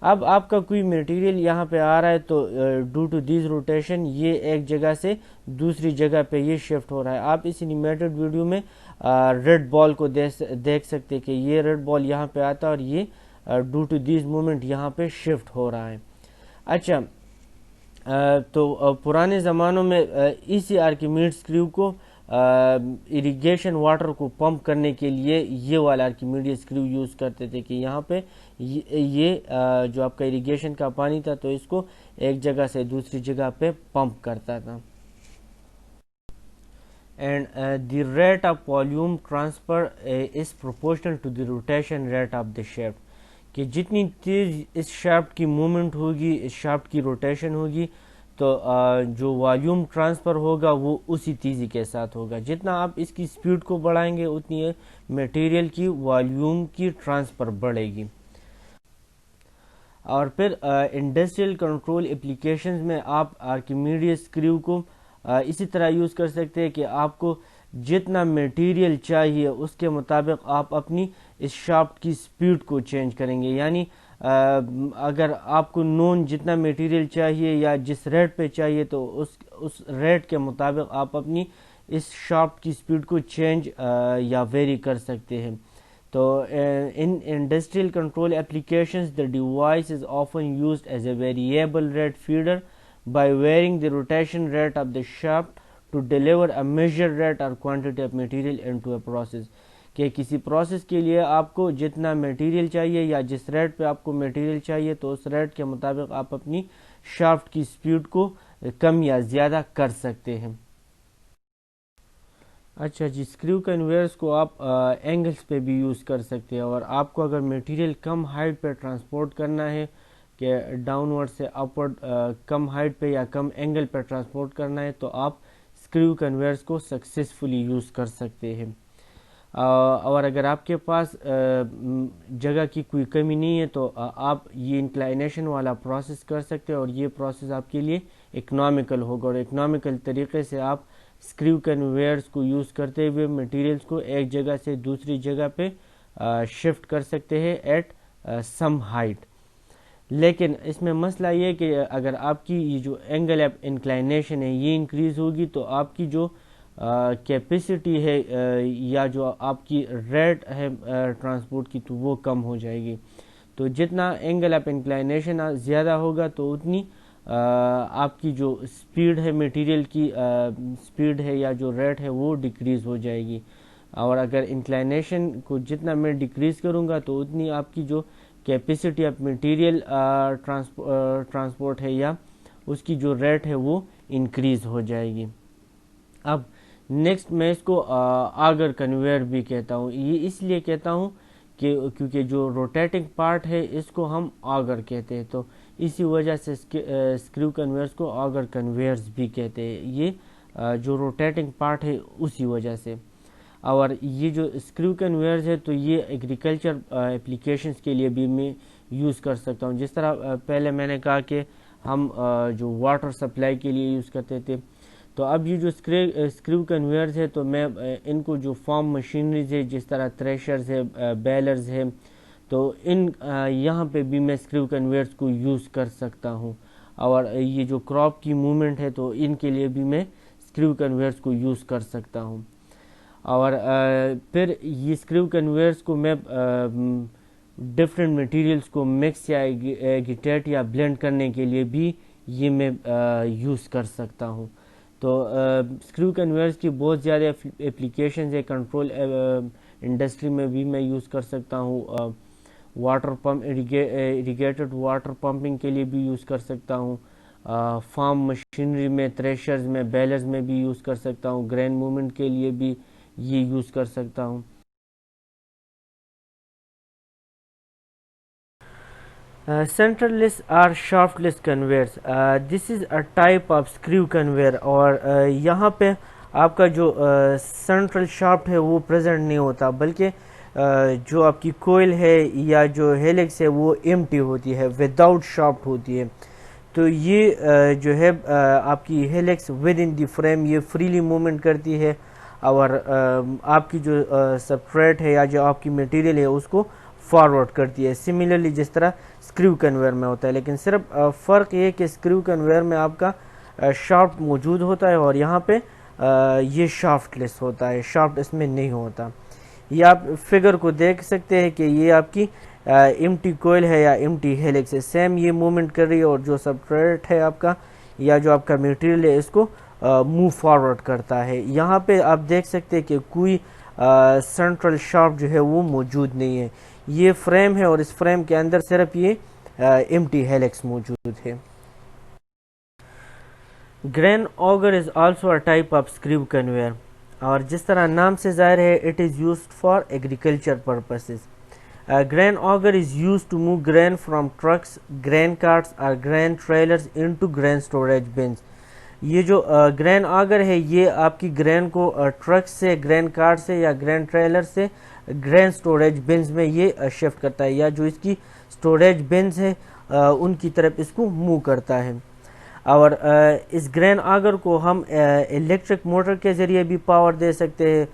اب آپ کا کوئی میٹیریل یہاں پہ آ رہا ہے تو ڈیو ٹو دیز روٹیشن یہ ایک جگہ سے دوسری جگہ پہ یہ شفٹ ہو رہا ہے. آپ اس انیمیٹڈ ویڈیو میں ریڈ بال کو دیکھ سکتے کہ یہ ریڈ بال یہاں پہ آتا ہے اور یہ ڈیو ٹو دیز مومنٹ یہاں پہ شفٹ ہو رہا ہے. اچھا, تو پرانے زمانوں میں اسی آرکیمیڈس اسکریو کو اریگیشن واٹر کو پمپ کرنے کے لیے یہ والا آرکیمیڈس اسکریو یوز کرتے تھے کہ یہاں پہ یہ جو آپ کا اریگیشن کا پانی تھا تو اس کو ایک جگہ سے دوسری جگہ پہ پمپ کرتا تھا. And the rate of volume transfer is proportional to the rotation rate of the shaft, کہ جتنی تیز اس شافٹ کی موومنٹ ہوگی, اس شافٹ کی روٹیشن ہوگی, تو جو والیوم ٹرانسفر ہوگا وہ اسی تیزی کے ساتھ ہوگا. جتنا آپ اس کی سپیڈ کو بڑھائیں گے اتنی میٹیریل کی والیوم کی ٹرانسفر بڑھے گی. اور پھر انڈسٹریل کنٹرول اپلیکیشنز میں آپ آرکیمیڈس اسکریو کو اسی طرح یوز کر سکتے ہیں کہ آپ کو جتنا میٹیریل چاہیے اس کے مطابق آپ اپنی اس شافٹ کی سپیڈ کو چینج کریں گے. یعنی اگر آپ کو نون جتنا میٹیریل چاہیے یا جس ریٹ پہ چاہیے تو اس ریٹ کے مطابق آپ اپنی اس شافٹ کی سپیڈ کو چینج یا ویری کر سکتے ہیں. تو in industrial control applications the device is often used as a variable rate feeder by varying the rotation rate of the shaft to deliver a measured rate or quantity of material into a process. کہ کسی process کے لیے آپ کو جتنا material چاہیے یا جس ریٹ پہ آپ کو میٹیریل چاہیے تو اس ریٹ کے مطابق آپ اپنی شافٹ کی سپیڈ کو کم یا زیادہ کر سکتے ہیں. اچھا جی, اسکریو کنویئرس کو آپ اینگلس پہ بھی یوز کر سکتے ہیں, اور آپ کو اگر میٹیریل کم ہائٹ پہ ٹرانسپورٹ کرنا ہے کہ ڈاؤن ورڈ سے اپ ورڈ کم ہائٹ پہ یا کم اینگل پہ ٹرانسپورٹ کرنا ہے تو آپ اسکریو کنویئرس کو سکسیزفلی یوز کر سکتے ہیں. اور اگر آپ کے پاس جگہ کی کوئی کمی نہیں ہے تو آپ یہ انکلائنیشن والا پروسیس کر سکتے ہیں, اور یہ پروسیس آپ کے لیے اکنامیکل ہوگا, اور اکنامیکل طریقے سے آپ اسکریو کنویئرس کو یوز کرتے ہوئے میٹیریلس کو ایک جگہ سے دوسری جگہ پہ شفٹ کر سکتے ہیں ایٹ سم ہائٹ. لیکن اس میں مسئلہ یہ کہ اگر آپ کی یہ جو اینگل آف انکلائنیشن ہے یہ انکریز ہوگی تو آپ کی جو کیپیسٹی ہے یا جو آپ کی ریٹ ہے ٹرانسپورٹ کی تو وہ کم ہو جائے گی. تو جتنا اینگل آف انکلائنیشن زیادہ ہوگا تو اتنی آپ کی جو سپیڈ ہے میٹیریل کی سپیڈ ہے یا جو ریٹ ہے وہ ڈیکریز ہو جائے گی. اور اگر انکلائنیشن کو جتنا میں ڈیکریز کروں گا تو اتنی آپ کی جو کیپیسٹی آف میٹیریل ٹرانسپورٹ ہے یا اس کی جو ریٹ ہے وہ انکریز ہو جائے گی. اب نیکسٹ میں اس کو آگر کنویئر بھی کہتا ہوں. یہ اس لیے کہتا ہوں کہ کیونکہ جو روٹیٹنگ پارٹ ہے اس کو ہم آگر کہتے ہیں. تو اسی وجہ سے اسکریو کنویئرس کو آگر کنویئرس بھی کہتے ہیں، یہ جو روٹیٹنگ پارٹ ہے اسی وجہ سے. اور یہ جو اسکریو کنویئرز ہے تو یہ ایگریکلچر اپلیکیشنز کے لیے بھی میں یوز کر سکتا ہوں. جس طرح پہلے میں نے کہا کہ ہم جو واٹر سپلائی کے لیے یوز کرتے تھے، تو اب یہ جو اسکریو کنویئرز ہے تو میں ان کو جو فارم مشینریز ہے جس طرح تھریشرز ہے، بیلرز ہے، تو یہاں پہ بھی میں اسکریو کنویئرز کو یوز کر سکتا ہوں. اور یہ جو کراپ کی موومنٹ ہے تو ان کے لیے بھی میں اسکریو کنویئرز کو یوز کر سکتا ہوں. اور پھر یہ اسکریو کنویئرز کو میں ڈفرینٹ مٹیریلز کو مکس یا ایگیٹیٹ یا بلینڈ کرنے کے لیے بھی یہ میں یوز کر سکتا ہوں. تو اسکریو کنویئرز کی بہت زیادہ اپلیکیشنز ہے. کنٹرول انڈسٹری میں بھی میں یوز کر سکتا ہوں، واٹر پمپ اریگیٹڈ واٹر پمپنگ کے لیے بھی یوز کر سکتا ہوں، فارم مشینری میں، تھریشرز میں، بیلرز میں بھی یوز کر سکتا ہوں، گرین موومنٹ کے لیے بھی یہ یوز کر سکتا ہوں. Centerless or shaftless conveyors, this is a type of screw conveyor. اور یہاں پہ آپ کا جو سینٹرل شافٹ ہے وہ پریزنٹ نہیں ہوتا، بلکہ جو آپ کی کوئل ہے یا جو ہیلکس ہے وہ ایمٹی ہوتی ہے، وداؤٹ شافٹ ہوتی ہے. تو یہ جو ہے آپ کی helix with in the frame یہ فریلی موومنٹ کرتی ہے، اور آپ کی جو سبسٹریٹ ہے یا جو آپ کی مٹیریل ہے اس کو فارورڈ کرتی ہے، سملرلی جس طرح اسکریو کنویئر میں ہوتا ہے. لیکن صرف فرق یہ کہ اسکریو کنویئر میں آپ کا شافٹ موجود ہوتا ہے اور یہاں پہ یہ شافٹ لیس ہوتا ہے، شافٹ اس میں نہیں ہوتا. یہ آپ فگر کو دیکھ سکتے ہیں کہ یہ آپ کی ایمٹی کوئل ہے یا ایمٹی ہیلکس ہے، سیم یہ موومنٹ کر رہی ہے، اور جو سبسٹریٹ ہے آپ کا یا جو آپ کا میٹیریل ہے اس کو موو فارورڈ کرتا ہے. یہاں پہ آپ دیکھ سکتے ہیں کہ کوئی سینٹرل شافٹ جو ہے وہ موجود نہیں ہے، یہ فریم ہے اور اس فریم کے اندر صرف یہ ایمٹی ہیلکس موجود ہے. Grain auger is also a type of screw conveyor, اور جس طرح نام سے ظاہر ہے it is used for agriculture purposes. Grain auger is used to move grain from trucks, grain carts اور grain trailers into grain storage bins. یہ جو گرین آگر ہے یہ آپ کی گرین کو ٹرک سے، گرین کارٹ سے یا گرین ٹریلر سے گرین سٹوریج بنز میں یہ شفٹ کرتا ہے، یا جو اس کی سٹوریج بنز ہے ان کی طرف اس کو موو کرتا ہے. اور اس گرین آگر کو ہم الیکٹرک موٹر کے ذریعے بھی پاور دے سکتے ہیں،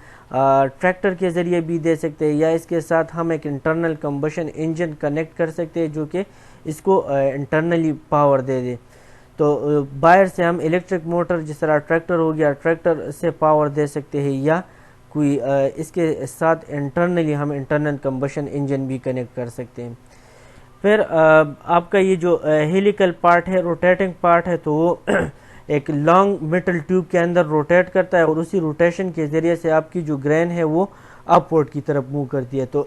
ٹریکٹر کے ذریعے بھی دے سکتے ہیں، یا اس کے ساتھ ہم ایک انٹرنل کمبشن انجن کنیکٹ کر سکتے ہیں جو کہ اس کو انٹرنلی پاور دے دے. تو باہر سے ہم الیکٹرک موٹر جس طرح ٹریکٹر ہو گیا، ٹریکٹر سے پاور دے سکتے ہیں، یا کوئی اس کے ساتھ انٹرنلی ہم انٹرنل کمبشن انجن بھی کنیکٹ کر سکتے ہیں. پھر آپ کا یہ جو ہیلیکل پارٹ ہے، روٹیٹنگ پارٹ ہے، تو وہ ایک لانگ میٹل ٹیوب کے اندر روٹیٹ کرتا ہے، اور اسی روٹیشن کے ذریعے سے آپ کی جو گرین ہے وہ اپورڈ کی طرف موو کرتی ہے. تو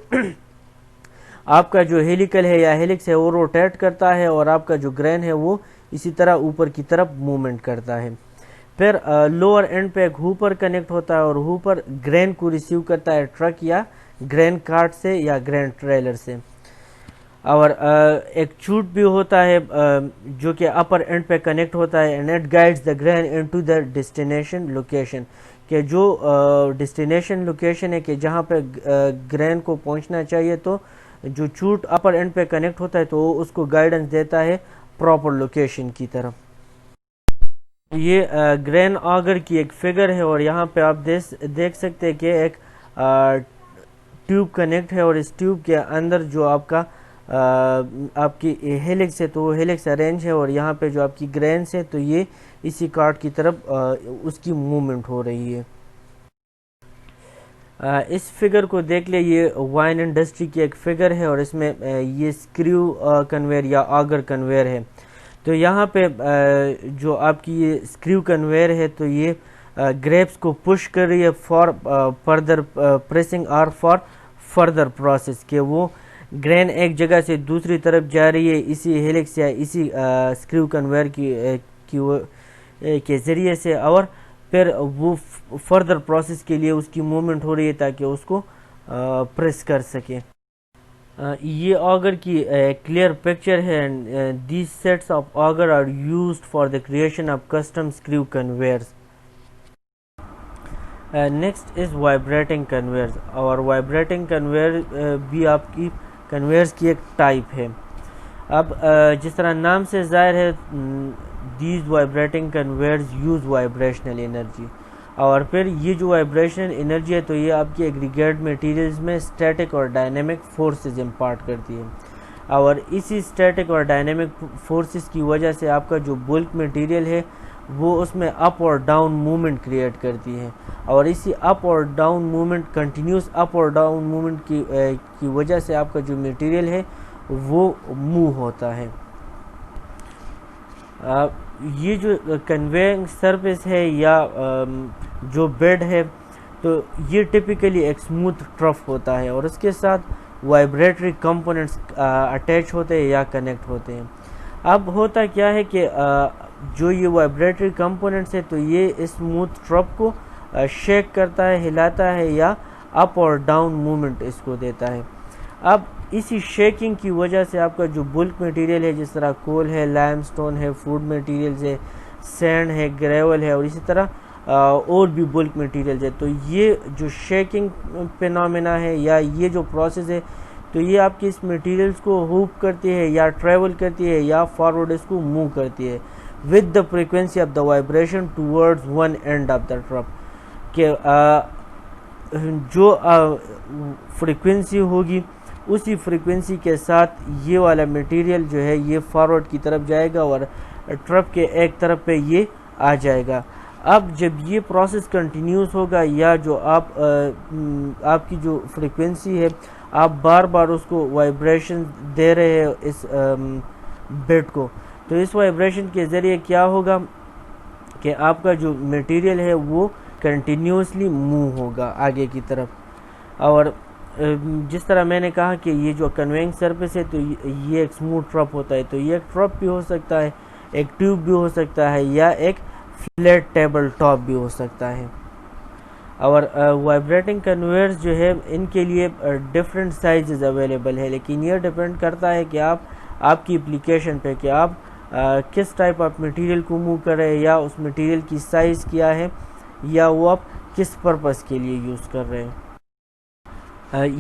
آپ کا جو ہیلیکل ہے یا ہیلکس ہے وہ روٹیٹ کرتا ہے، اور آپ کا جو گرین ہے وہ اسی طرح اوپر کی طرف موومنٹ کرتا ہے. پھر لوور اینڈ پہ ایک ہوپر کنیکٹ ہوتا ہے، اور ہوپر گرین کو ریسیو کرتا ہے ٹرک یا گرین کارٹ سے یا گرین ٹریلر سے. اور ایک چوٹ بھی ہوتا ہے جو کہ اپر اینڈ پہ کنیکٹ ہوتا ہے، and it guides the green into the destination location, کہ جو ڈیسٹینیشن لوکیشن ہے کہ جہاں پہ گرین کو پہنچنا چاہیے، تو جو چوٹ اپر اینڈ پہ کنیکٹ ہوتا ہے تو اس کو گائیڈنس دیتا ہے پراپر لوکیشن کی طرف. یہ گرین آگر کی ایک فگر ہے، اور یہاں پہ آپ دیکھ سکتے ہیں کہ ایک ٹیوب کنیکٹ ہے، اور اس ٹیوب کے اندر جو آپ کا آپ کی ہیلکس ہے تو وہ ہیلکس ارینج ہے، اور یہاں پہ جو آپ کی گرینس ہے تو یہ اسی کارٹ کی طرف اس کی موومنٹ ہو رہی ہے. اس فگر کو دیکھ لیں، یہ وائن انڈسٹری کی ایک فگر ہے، اور اس میں یہ اسکریو کنویئر یا آگر کنویئر ہے. تو یہاں پہ جو آپ کی یہ اسکریو کنویئر ہے تو یہ گریپس کو پش کر رہی ہے فار فردر پریسنگ اور فار فردر پروسیس، کہ وہ گرین ایک جگہ سے دوسری طرف جا رہی ہے اسی ہیلکس یا اسی اسکریو کنویئر کے ذریعے سے، اور پھر وہ فردر پروسیس کے لیے اس کی موومنٹ ہو رہی ہے تاکہ اس کو پریس کر سکے. یہ آگر کی کلیئر پکچر ہے. These sets of auger are used for the creation of custom screw conveyors. Next is vibrating conveyors. اور وائبریٹنگ کنویئر بھی آپ کی کنویئرز کی ایک ٹائپ ہے. اب جس طرح نام سے ظاہر ہے these vibrating conveyors use vibrational energy. اور پھر یہ جو وائبریشنل انرجی ہے تو یہ آپ کی ایگریگیٹ میٹیریلز میں اسٹیٹک اور ڈائنامک فورسز امپارٹ کرتی ہے. اور اسی اسٹیٹک اور ڈائنامک فورسز کی وجہ سے آپ کا جو بلک میٹیریل ہے وہ اس میں اپ اور ڈاؤن موومنٹ کریٹ کرتی ہے. اور اسی اپ اور ڈاؤن موومنٹ کنٹینیوس اپ اور ڈاؤن موومنٹ کی وجہ سے آپ کا جو میٹیریل ہے وہ موو ہوتا ہے. یہ جو کنویئنگ سرفیس ہے یا جو بیڈ ہے تو یہ ٹپیکلی ایک اسموتھ ٹرف ہوتا ہے اور اس کے ساتھ وائبریٹری کمپوننٹس اٹیچ ہوتے ہیں یا کنیکٹ ہوتے ہیں. اب ہوتا کیا ہے کہ جو یہ وائبریٹری کمپوننٹس ہے تو یہ اسموتھ ٹرف کو شیک کرتا ہے، ہلاتا ہے یا اپ اور ڈاؤن موومنٹ اس کو دیتا ہے. اب اسی شیکنگ کی وجہ سے آپ کا جو بلک میٹیریل ہے جس طرح کول ہے، لائم سٹون ہے، فوڈ میٹیریلز ہے، سینڈ ہے، گریول ہے اور اسی طرح اور بھی بلک میٹیریلز ہے، تو یہ جو شیکنگ فینومینا ہے یا یہ جو پروسیس ہے تو یہ آپ کی اس میٹیریلز کو ہوپ کرتی ہے یا ٹریول کرتی ہے یا فارورڈ اس کو موو کرتی ہے with the frequency of the vibration towards one end of the trap. کہ جو فریکوینسی ہوگی اسی فریکوینسی کے ساتھ یہ والا میٹیریل جو ہے یہ فارورڈ کی طرف جائے گا اور ٹرپ کے ایک طرف پہ یہ آ جائے گا. اب جب یہ پروسیس کنٹینیوس ہوگا یا جو آپ کی جو فریکوینسی ہے آپ بار بار اس کو وائبریشن دے رہے ہیں اس بیڈ کو، تو اس وائبریشن کے ذریعے کیا ہوگا کہ آپ کا جو میٹیریل ہے وہ کنٹینیوسلی موو ہوگا آگے کی طرف. اور جس طرح میں نے کہا کہ یہ جو کنویئنگ سرفیس ہے تو یہ ایک اسموتھ ٹرپ ہوتا ہے، تو یہ ایک ٹرپ بھی ہو سکتا ہے، ایک ٹیوب بھی ہو سکتا ہے یا ایک فلیٹ ٹیبل ٹاپ بھی ہو سکتا ہے. اور وائبریٹنگ کنویئرز جو ہے ان کے لیے ڈفرینٹ سائزز اویلیبل ہے، لیکن یہ ڈیپینڈ کرتا ہے کہ آپ کی اپلیکیشن پہ کہ آپ کس ٹائپ آف میٹیریل کو موو کر رہے ہیں یا اس میٹیریل کی سائز کیا ہے یا وہ آپ کس پرپس کے لیے یوز کر رہے ہیں.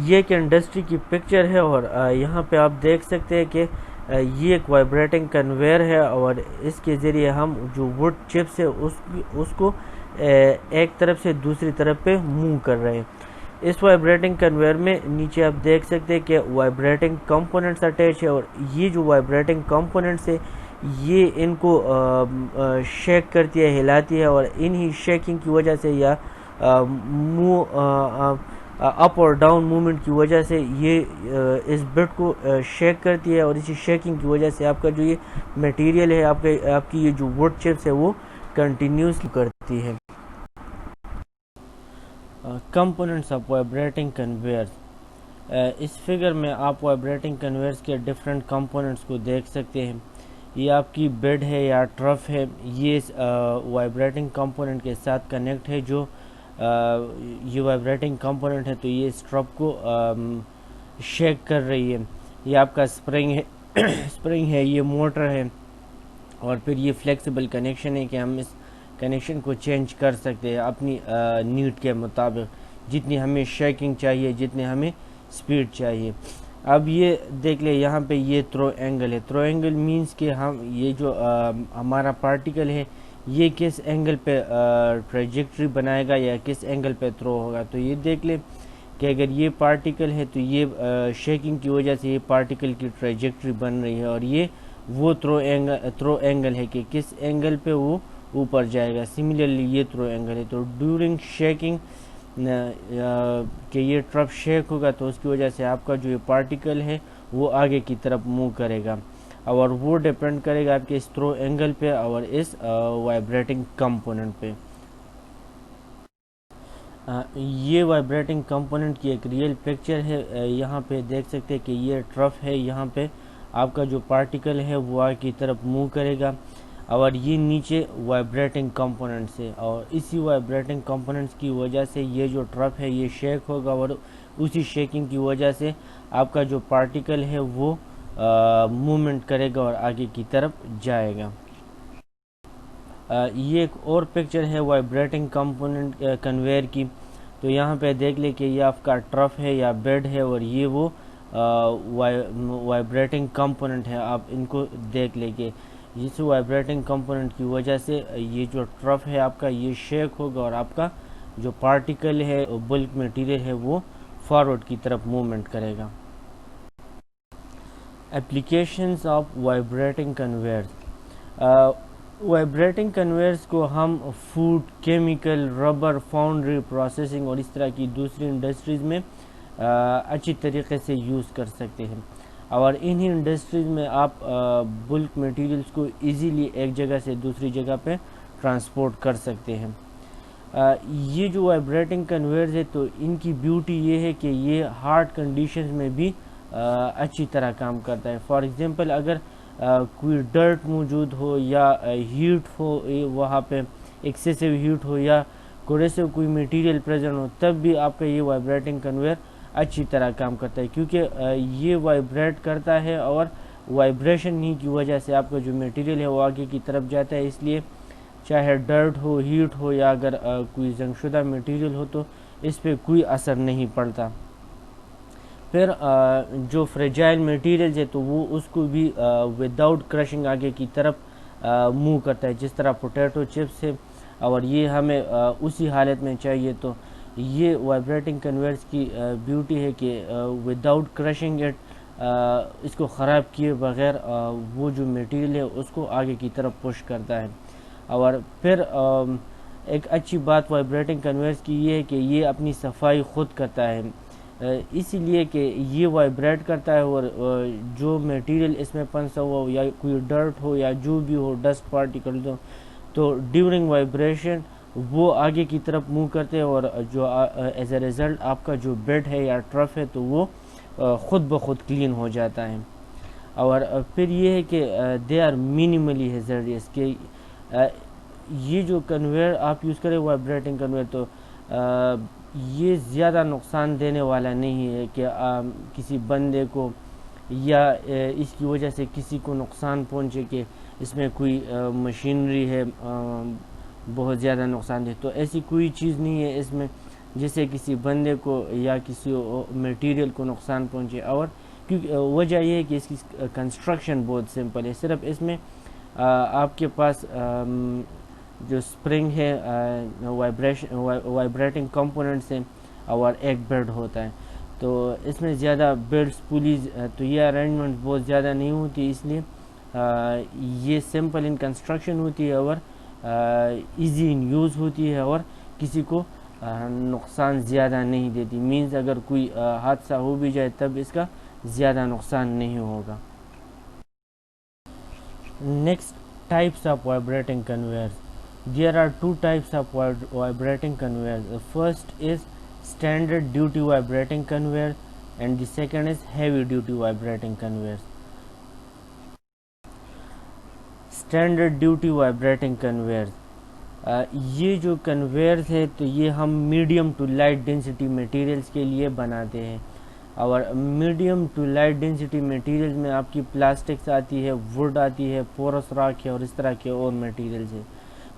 یہ ایک انڈسٹری کی پکچر ہے اور یہاں پہ آپ دیکھ سکتے ہیں کہ یہ ایک وائبریٹنگ کنویئر ہے اور اس کے ذریعے ہم جو ووڈ چپس ہے اس کو ایک طرف سے دوسری طرف پہ موو کر رہے ہیں. اس وائبریٹنگ کنویئر میں نیچے آپ دیکھ سکتے ہیں کہ وائبریٹنگ کمپوننٹس اٹیچ ہے اور یہ جو وائبریٹنگ کمپوننٹس ہے یہ ان کو شیک کرتی ہے، ہلاتی ہے اور انہی شیکنگ کی وجہ سے یا اپ اور ڈاؤن موومنٹ کی وجہ سے یہ اس بٹ کو شیک کرتی ہے اور اسی شیکنگ کی وجہ سے آپ کا جو یہ میٹیریل ہے آپ کی یہ جو ووڈ چپس ہے وہ کنٹینیوس کرتی ہے. Components of vibrating conveyors. اس فگر میں آپ وائبریٹنگ کنویئرز کے ڈفرینٹ کمپوننٹس کو دیکھ سکتے ہیں. یہ آپ کی بیڈ ہے یا ٹرف ہے، یہ وائبریٹنگ کمپوننٹ کے ساتھ کنیکٹ ہے. جو یہ وائبریٹنگ کمپوننٹ ہے تو یہ اس ٹرپ کو شیک کر رہی ہے. یہ آپ کا اسپرنگ ہے، یہ موٹر ہے اور پھر یہ فلیکسیبل کنیکشن ہے کہ ہم اس کنیکشن کو چینج کر سکتے ہیں اپنی نیڈ کے مطابق، جتنی ہمیں شیکنگ چاہیے، جتنے ہمیں سپیڈ چاہیے. اب یہ دیکھ لیں یہاں پہ یہ تھرو اینگل ہے. تھرو اینگل مینس کہ ہم یہ جو ہمارا پارٹیکل ہے یہ کس اینگل پہ ٹریجیکٹری بنائے گا یا کس اینگل پہ تھرو ہوگا. تو یہ دیکھ لیں کہ اگر یہ پارٹیکل ہے تو یہ شیکنگ کی وجہ سے یہ پارٹیکل کی ٹریجیکٹری بن رہی ہے اور یہ وہ تھرو اینگل ہے کہ کس اینگل پہ وہ اوپر جائے گا. سملرلی یہ تھرو اینگل ہے. تو ڈیورنگ شیکنگ کہ یہ ٹرپ شیک ہوگا تو اس کی وجہ سے آپ کا جو یہ پارٹیکل ہے وہ آگے کی طرف موو کرے گا اور وہ ڈیپینڈ کرے گا آپ کے اس تھرو اینگل پہ اور اس وائبریٹنگ کمپوننٹ پہ. یہ وائبریٹنگ کمپوننٹ کی ایک ریئل پکچر ہے. یہاں پہ دیکھ سکتے کہ یہ ٹرف ہے، یہاں پہ آپ کا جو پارٹیکل ہے وہ آگے کی طرف موو کرے گا اور یہ نیچے وائبریٹنگ کمپوننٹس ہے اور اسی وائبریٹنگ کمپوننٹس کی وجہ سے یہ جو ٹرپ ہے یہ شیک ہوگا اور اسی شیکنگ کی وجہ سے آپ کا جو پارٹیکل ہے وہ موومنٹ کرے گا اور آگے کی طرف جائے گا۔ یہ ایک اور پکچر ہے وائبریٹنگ کمپوننٹ کنویئر کی، تو یہاں پہ دیکھ لیں کہ یہ آپ کا ٹرف ہے یا بیڈ ہے، اور یہ وہ وائبریٹنگ کمپوننٹ ہے۔ آپ ان کو دیکھ لیں کہ اس وائبریٹنگ کمپوننٹ کی وجہ سے یہ جو ٹرف ہے آپ کا یہ شیک ہوگا، اور آپ کا جو پارٹیکل ہے بلک میٹیریل ہے وہ فارورڈ کی طرف موومنٹ کرے گا۔ اپلیکیشنز آف وائبریٹنگ کنویئرز، وائبریٹنگ کنویئرز کو ہم food, chemical, rubber, foundry, processing اور اس طرح کی دوسری انڈسٹریز میں اچھی طریقے سے یوز کر سکتے ہیں، اور انہی انڈسٹریز میں آپ بلک میٹیریلز کو ایزیلی ایک جگہ سے دوسری جگہ پہ ٹرانسپورٹ کر سکتے ہیں۔ یہ جو وائبریٹنگ کنویئرز ہے تو ان کی بیوٹی یہ ہے کہ یہ ہارڈ کنڈیشنز میں بھی اچھی طرح کام کرتا ہے۔ فار ایگزامپل اگر کوئی ڈرٹ موجود ہو یا ہیٹ ہو، وہاں پہ ایکسیسو ہیٹ ہو یا کوریسو کوئی میٹیریل پریزنٹ ہو، تب بھی آپ کا یہ وائبریٹنگ کنویئر اچھی طرح کام کرتا ہے، کیونکہ یہ وائبریٹ کرتا ہے اور وائبریشن ہی کی وجہ سے آپ کا جو میٹیریل ہے وہ آگے کی طرف جاتا ہے، اس لیے چاہے ڈرٹ ہو، ہیٹ ہو یا اگر کوئی زنگ شدہ میٹیریل ہو تو اس پہ کوئی اثر نہیں پڑتا۔ پھر جو فریجائل میٹیریلز ہے تو وہ اس کو بھی وداؤٹ کرشنگ آگے کی طرف موو کرتا ہے، جس طرح پوٹیٹو چپس ہے، اور یہ ہمیں اسی حالت میں چاہیے۔ تو یہ وائبریٹنگ کنویئرز کی بیوٹی ہے کہ وداؤٹ کرشنگ اٹ، اس کو خراب کیے بغیر وہ جو میٹیریل ہے اس کو آگے کی طرف پش کرتا ہے۔ اور پھر ایک اچھی بات وائبریٹنگ کنویئرز کی یہ ہے کہ یہ اپنی صفائی خود کرتا ہے، اسی لیے کہ یہ وائبریٹ کرتا ہے، اور جو میٹیریل اس میں پنسا ہوا ہو یا کوئی ڈرٹ ہو یا جو بھی ہو، ڈسٹ پارٹیکلز ہو، تو ڈیورنگ وائبریشن وہ آگے کی طرف موو کرتے ہیں، اور جو ایز اے ریزلٹ آپ کا جو بیڈ ہے یا ٹرف ہے تو وہ خود بخود کلین ہو جاتا ہے۔ اور پھر یہ ہے کہ دے آر مینیملی ہیزرڈیس، کہ یہ جو کنویئر آپ یوز کریں وائبریٹنگ کنویئر تو یہ زیادہ نقصان دینے والا نہیں ہے کہ کسی بندے کو یا اس کی وجہ سے کسی کو نقصان پہنچے کہ اس میں کوئی مشینری ہے بہت زیادہ نقصان دہ، تو ایسی کوئی چیز نہیں ہے اس میں جس سے کسی بندے کو یا کسی میٹیریل کو نقصان پہنچے۔ اور کیونکہ وجہ یہ ہے کہ اس کی کنسٹرکشن بہت سمپل ہے، صرف اس میں آپ کے پاس جو سپرنگ ہے، وائبریٹنگ کمپوننٹس ہیں، اور ایک بیڈ ہوتا ہے، تو اس میں زیادہ بیڈز، پولیز، تو یہ ارینجمنٹ بہت زیادہ نہیں ہوتی، اس لیے یہ سمپل ان کنسٹرکشن ہوتی ہے اور ایزی ان یوز ہوتی ہے، اور کسی کو نقصان زیادہ نہیں دیتی، مینز اگر کوئی حادثہ ہو بھی جائے تب اس کا زیادہ نقصان نہیں ہوگا۔ Next types of vibrating conveyors. There are two types of vibrating conveyors. The first is standard duty vibrating conveyor and the second is heavy duty vibrating conveyors. Standard duty vibrating conveyors, یہ جو کنویئرز ہے تو یہ ہم medium to light density materials کے لیے بناتے ہیں، اور medium to light density materials میں آپ کی پلاسٹکس آتی ہے، ووڈ آتی ہے، پورس راک ہے، اور اس طرح کے اور میٹیریلز ہیں۔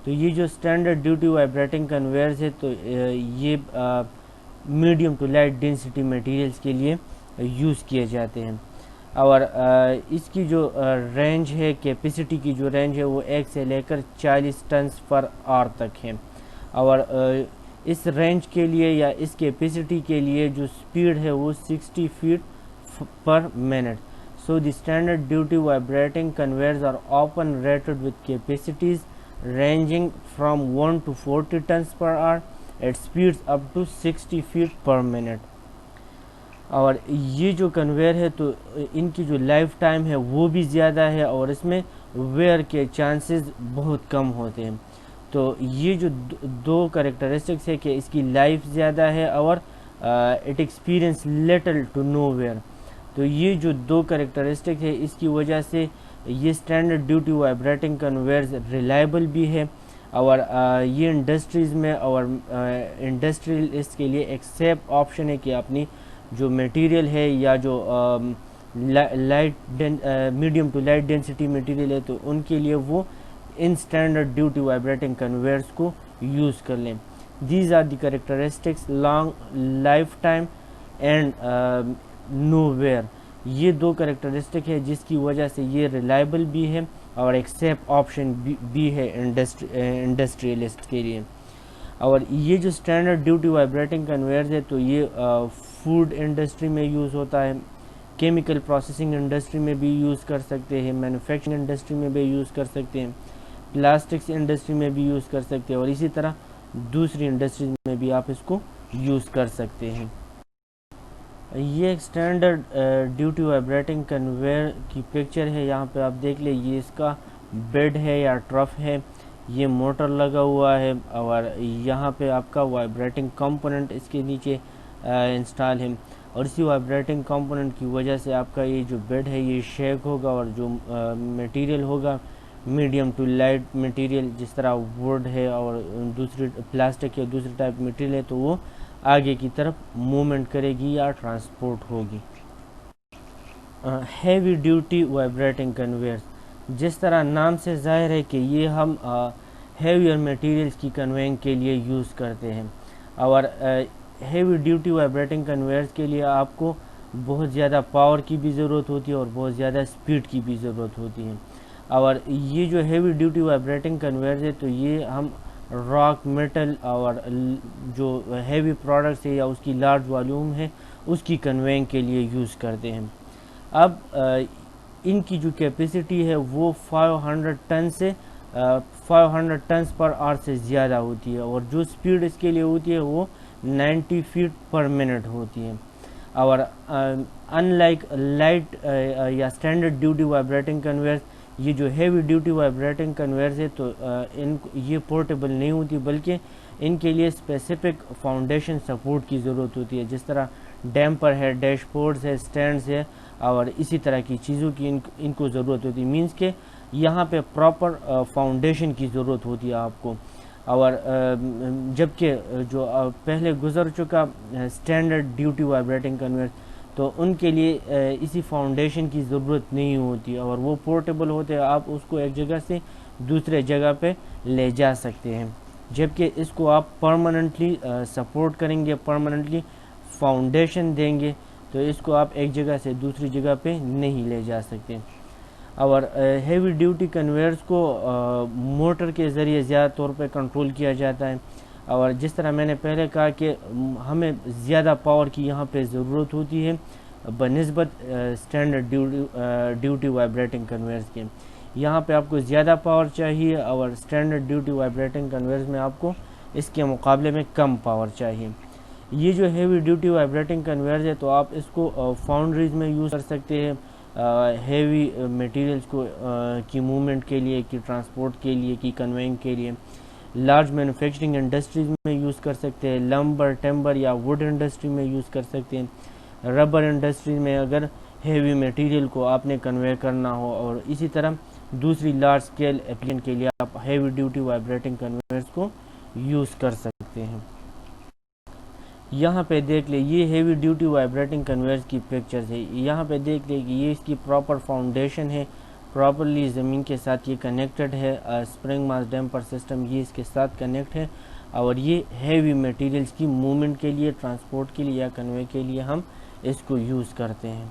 تو یہ جو اسٹینڈرڈ ڈیوٹی وائبریٹنگ کنویئرز ہے تو یہ medium to light density materials کے لیے یوز کیے جاتے ہیں، اور اس کی جو رینج ہے، کیپیسٹی کی جو رینج ہے وہ 1 سے لے کر 40 ٹنز پر آور تک ہے، اور اس رینج کے لیے یا اس کیپیسٹی کے لیے جو سپیڈ ہے وہ 60 feet per minute. So the standard duty vibrating conveyors are often rated with capacities ranging from 1 to 40 tons per hour at speeds up to 60 feet per minute. اور یہ جو کنویئر ہے تو ان کی جو لائف ٹائم ہے وہ بھی زیادہ ہے، اور اس میں ویئر کے چانسز بہت کم ہوتے ہیں۔ تو یہ جو دو کریکٹرسٹکس ہے کہ اس کی لائف زیادہ ہے اور it experience little to no wear, تو یہ جو دو کریکٹرسٹک ہے اس کی وجہ سے یہ اسٹینڈرڈ ڈیوٹی وائبریٹنگ کنویئرز ریلائبل بھی ہے، اور یہ انڈسٹریز میں اور انڈسٹریل اس کے لیے ایک سیف آپشن ہے کہ اپنی جو میٹیریل ہے یا جو medium to light density material ہے تو ان کے لیے وہ ان اسٹینڈرڈ ڈیوٹی وائبریٹنگ کنویئرس کو یوز کر لیں. These are the characteristics long life time and no wear. یہ دو کریکٹرسٹک ہے جس کی وجہ سے یہ ریلائبل بھی ہے اور ایک سیف آپشن بھی ہے انڈسٹریلسٹ کے لیے. اور یہ جو اسٹینڈرڈ ڈیوٹی وائبریٹنگ کنویئرز ہے تو یہ فوڈ انڈسٹری میں یوز ہوتا ہے, کیمیکل پروسیسنگ انڈسٹری میں بھی یوز کر سکتے ہیں, مینوفیکچرنگ انڈسٹری میں بھی یوز کر سکتے ہیں, پلاسٹکس انڈسٹری میں بھی یوز کر سکتے ہیں, اور اسی طرح دوسری انڈسٹریز میں بھی آپ اس کو یوز کر سکتے ہیں. یہ ایک اسٹینڈرڈ ڈیوٹی وائبریٹنگ کنویئر کی پکچر ہے. یہاں پہ آپ دیکھ لیں یہ اس کا بیڈ ہے یا ٹرف ہے, یہ موٹر لگا ہوا ہے اور یہاں پہ آپ کا وائبریٹنگ کمپوننٹ اس کے نیچے انسٹال ہے, اور اسی وائبریٹنگ کمپوننٹ کی وجہ سے آپ کا یہ جو بیڈ ہے یہ شیک ہوگا, اور جو میٹیریل ہوگا میڈیم ٹو لائٹ میٹیریل جس طرح ووڈ ہے اور دوسری پلاسٹک یا دوسری ٹائپ میٹیریل ہے تو وہ آگے کی طرف موومنٹ کرے گی یا ٹرانسپورٹ ہوگی. ہیوی ڈیوٹی وائبریٹنگ کنویئر, جس طرح نام سے ظاہر ہے کہ یہ ہم ہیویئر میٹیریلز کی کنویئنگ کے لیے یوز کرتے ہیں, اور ہیوی ڈیوٹی وائبریٹنگ کنویئرز کے لیے آپ کو بہت زیادہ پاور کی بھی ضرورت ہوتی ہے اور بہت زیادہ سپیڈ کی بھی ضرورت ہوتی ہے. اور یہ جو ہیوی ڈیوٹی وائبریٹنگ کنویئرز ہے تو یہ ہم راک میٹل اور جو ہیوی پروڈکٹس ہے یا اس کی لارج والیوم ہے اس کی کنویئنگ کے لیے یوز کرتے ہیں. اب ان کی جو کیپیسٹی ہے وہ 500 ٹن سے 500 ٹنز پر آور سے زیادہ ہوتی ہے, اور جو سپیڈ اس کے لیے ہوتی ہے وہ 90 فیٹ پر منٹ ہوتی ہے. اور ان لائک لائٹ یا اسٹینڈرڈ ڈیوٹی وائبریٹنگ کنویئرز, یہ جو ہیوی ڈیوٹی وائبریٹنگ کنویئرز ہے تو یہ پورٹیبل نہیں ہوتی, بلکہ ان کے لیے اسپیسیفک فاؤنڈیشن سپورٹ کی ضرورت ہوتی ہے, جس طرح ڈیمپر ہے, ڈیش بورڈز ہے, سٹینڈز ہے, اور اسی طرح کی چیزوں کی ان کو ضرورت ہوتی ہے. مینس کہ یہاں پہ پراپر فاؤنڈیشن کی ضرورت ہوتی ہے آپ کو. اور جبکہ جو پہلے گزر چکا اسٹینڈرڈ ڈیوٹی وائبریٹنگ کنویئر تو ان کے لیے اسی فاؤنڈیشن کی ضرورت نہیں ہوتی, اور وہ پورٹیبل ہوتے ہیں, آپ اس کو ایک جگہ سے دوسرے جگہ پہ لے جا سکتے ہیں. جبکہ اس کو آپ پرماننٹلی سپورٹ کریں گے, پرماننٹلی فاؤنڈیشن دیں گے تو اس کو آپ ایک جگہ سے دوسری جگہ پہ نہیں لے جا سکتے. اور ہیوی ڈیوٹی کنویئرز کو موٹر کے ذریعے زیادہ طور پہ کنٹرول کیا جاتا ہے, اور جس طرح میں نے پہلے کہا کہ ہمیں زیادہ پاور کی یہاں پہ ضرورت ہوتی ہے بنسبت اسٹینڈرڈ ڈیوٹی وائبریٹنگ کنویئرز کے. یہاں پہ آپ کو زیادہ پاور چاہیے, اور اسٹینڈرڈ ڈیوٹی وائبریٹنگ کنویئرز میں آپ کو اس کے مقابلے میں کم پاور چاہیے. یہ جو ہیوی ڈیوٹی وائبریٹنگ کنویئرز ہے تو آپ اس کو فاؤنڈریز میں یوز کر سکتے ہیں, ہیوی میٹیریلز کو کی موومنٹ کے لیے, کی ٹرانسپورٹ کے لیے, کی کنویئنگ کے لیے. لارج مینوفیکچرنگ انڈسٹریز میں یوز کر سکتے ہیں, لمبر, ٹمبر یا ووڈ انڈسٹری میں یوز کر سکتے ہیں, ربر انڈسٹری میں اگر ہیوی میٹیریل کو آپ نے کنوے کرنا ہو, اور اسی طرح دوسری لارج اسکیل اپلیکیشن کے لیے آپ ہیوی ڈیوٹی وائبریٹنگ کنویئرز کو یوز کر سکتے ہیں. یہاں پہ دیکھ لیں یہ ہیوی ڈیوٹی وائبریٹنگ کنویئرز کی پکچرز ہے. یہاں پہ دیکھ لیں کہ یہ اس کی پراپر فاؤنڈیشن ہے, پراپرلی زمین کے ساتھ یہ کنیکٹڈ ہے, اسپرنگ ماس ڈیمپر سسٹم یہ اس کے ساتھ کنیکٹ ہے, اور یہ ہیوی میٹیریلز کی موومنٹ کے لیے, ٹرانسپورٹ کے لیے یا کنوے کے لیے ہم اس کو یوز کرتے ہیں.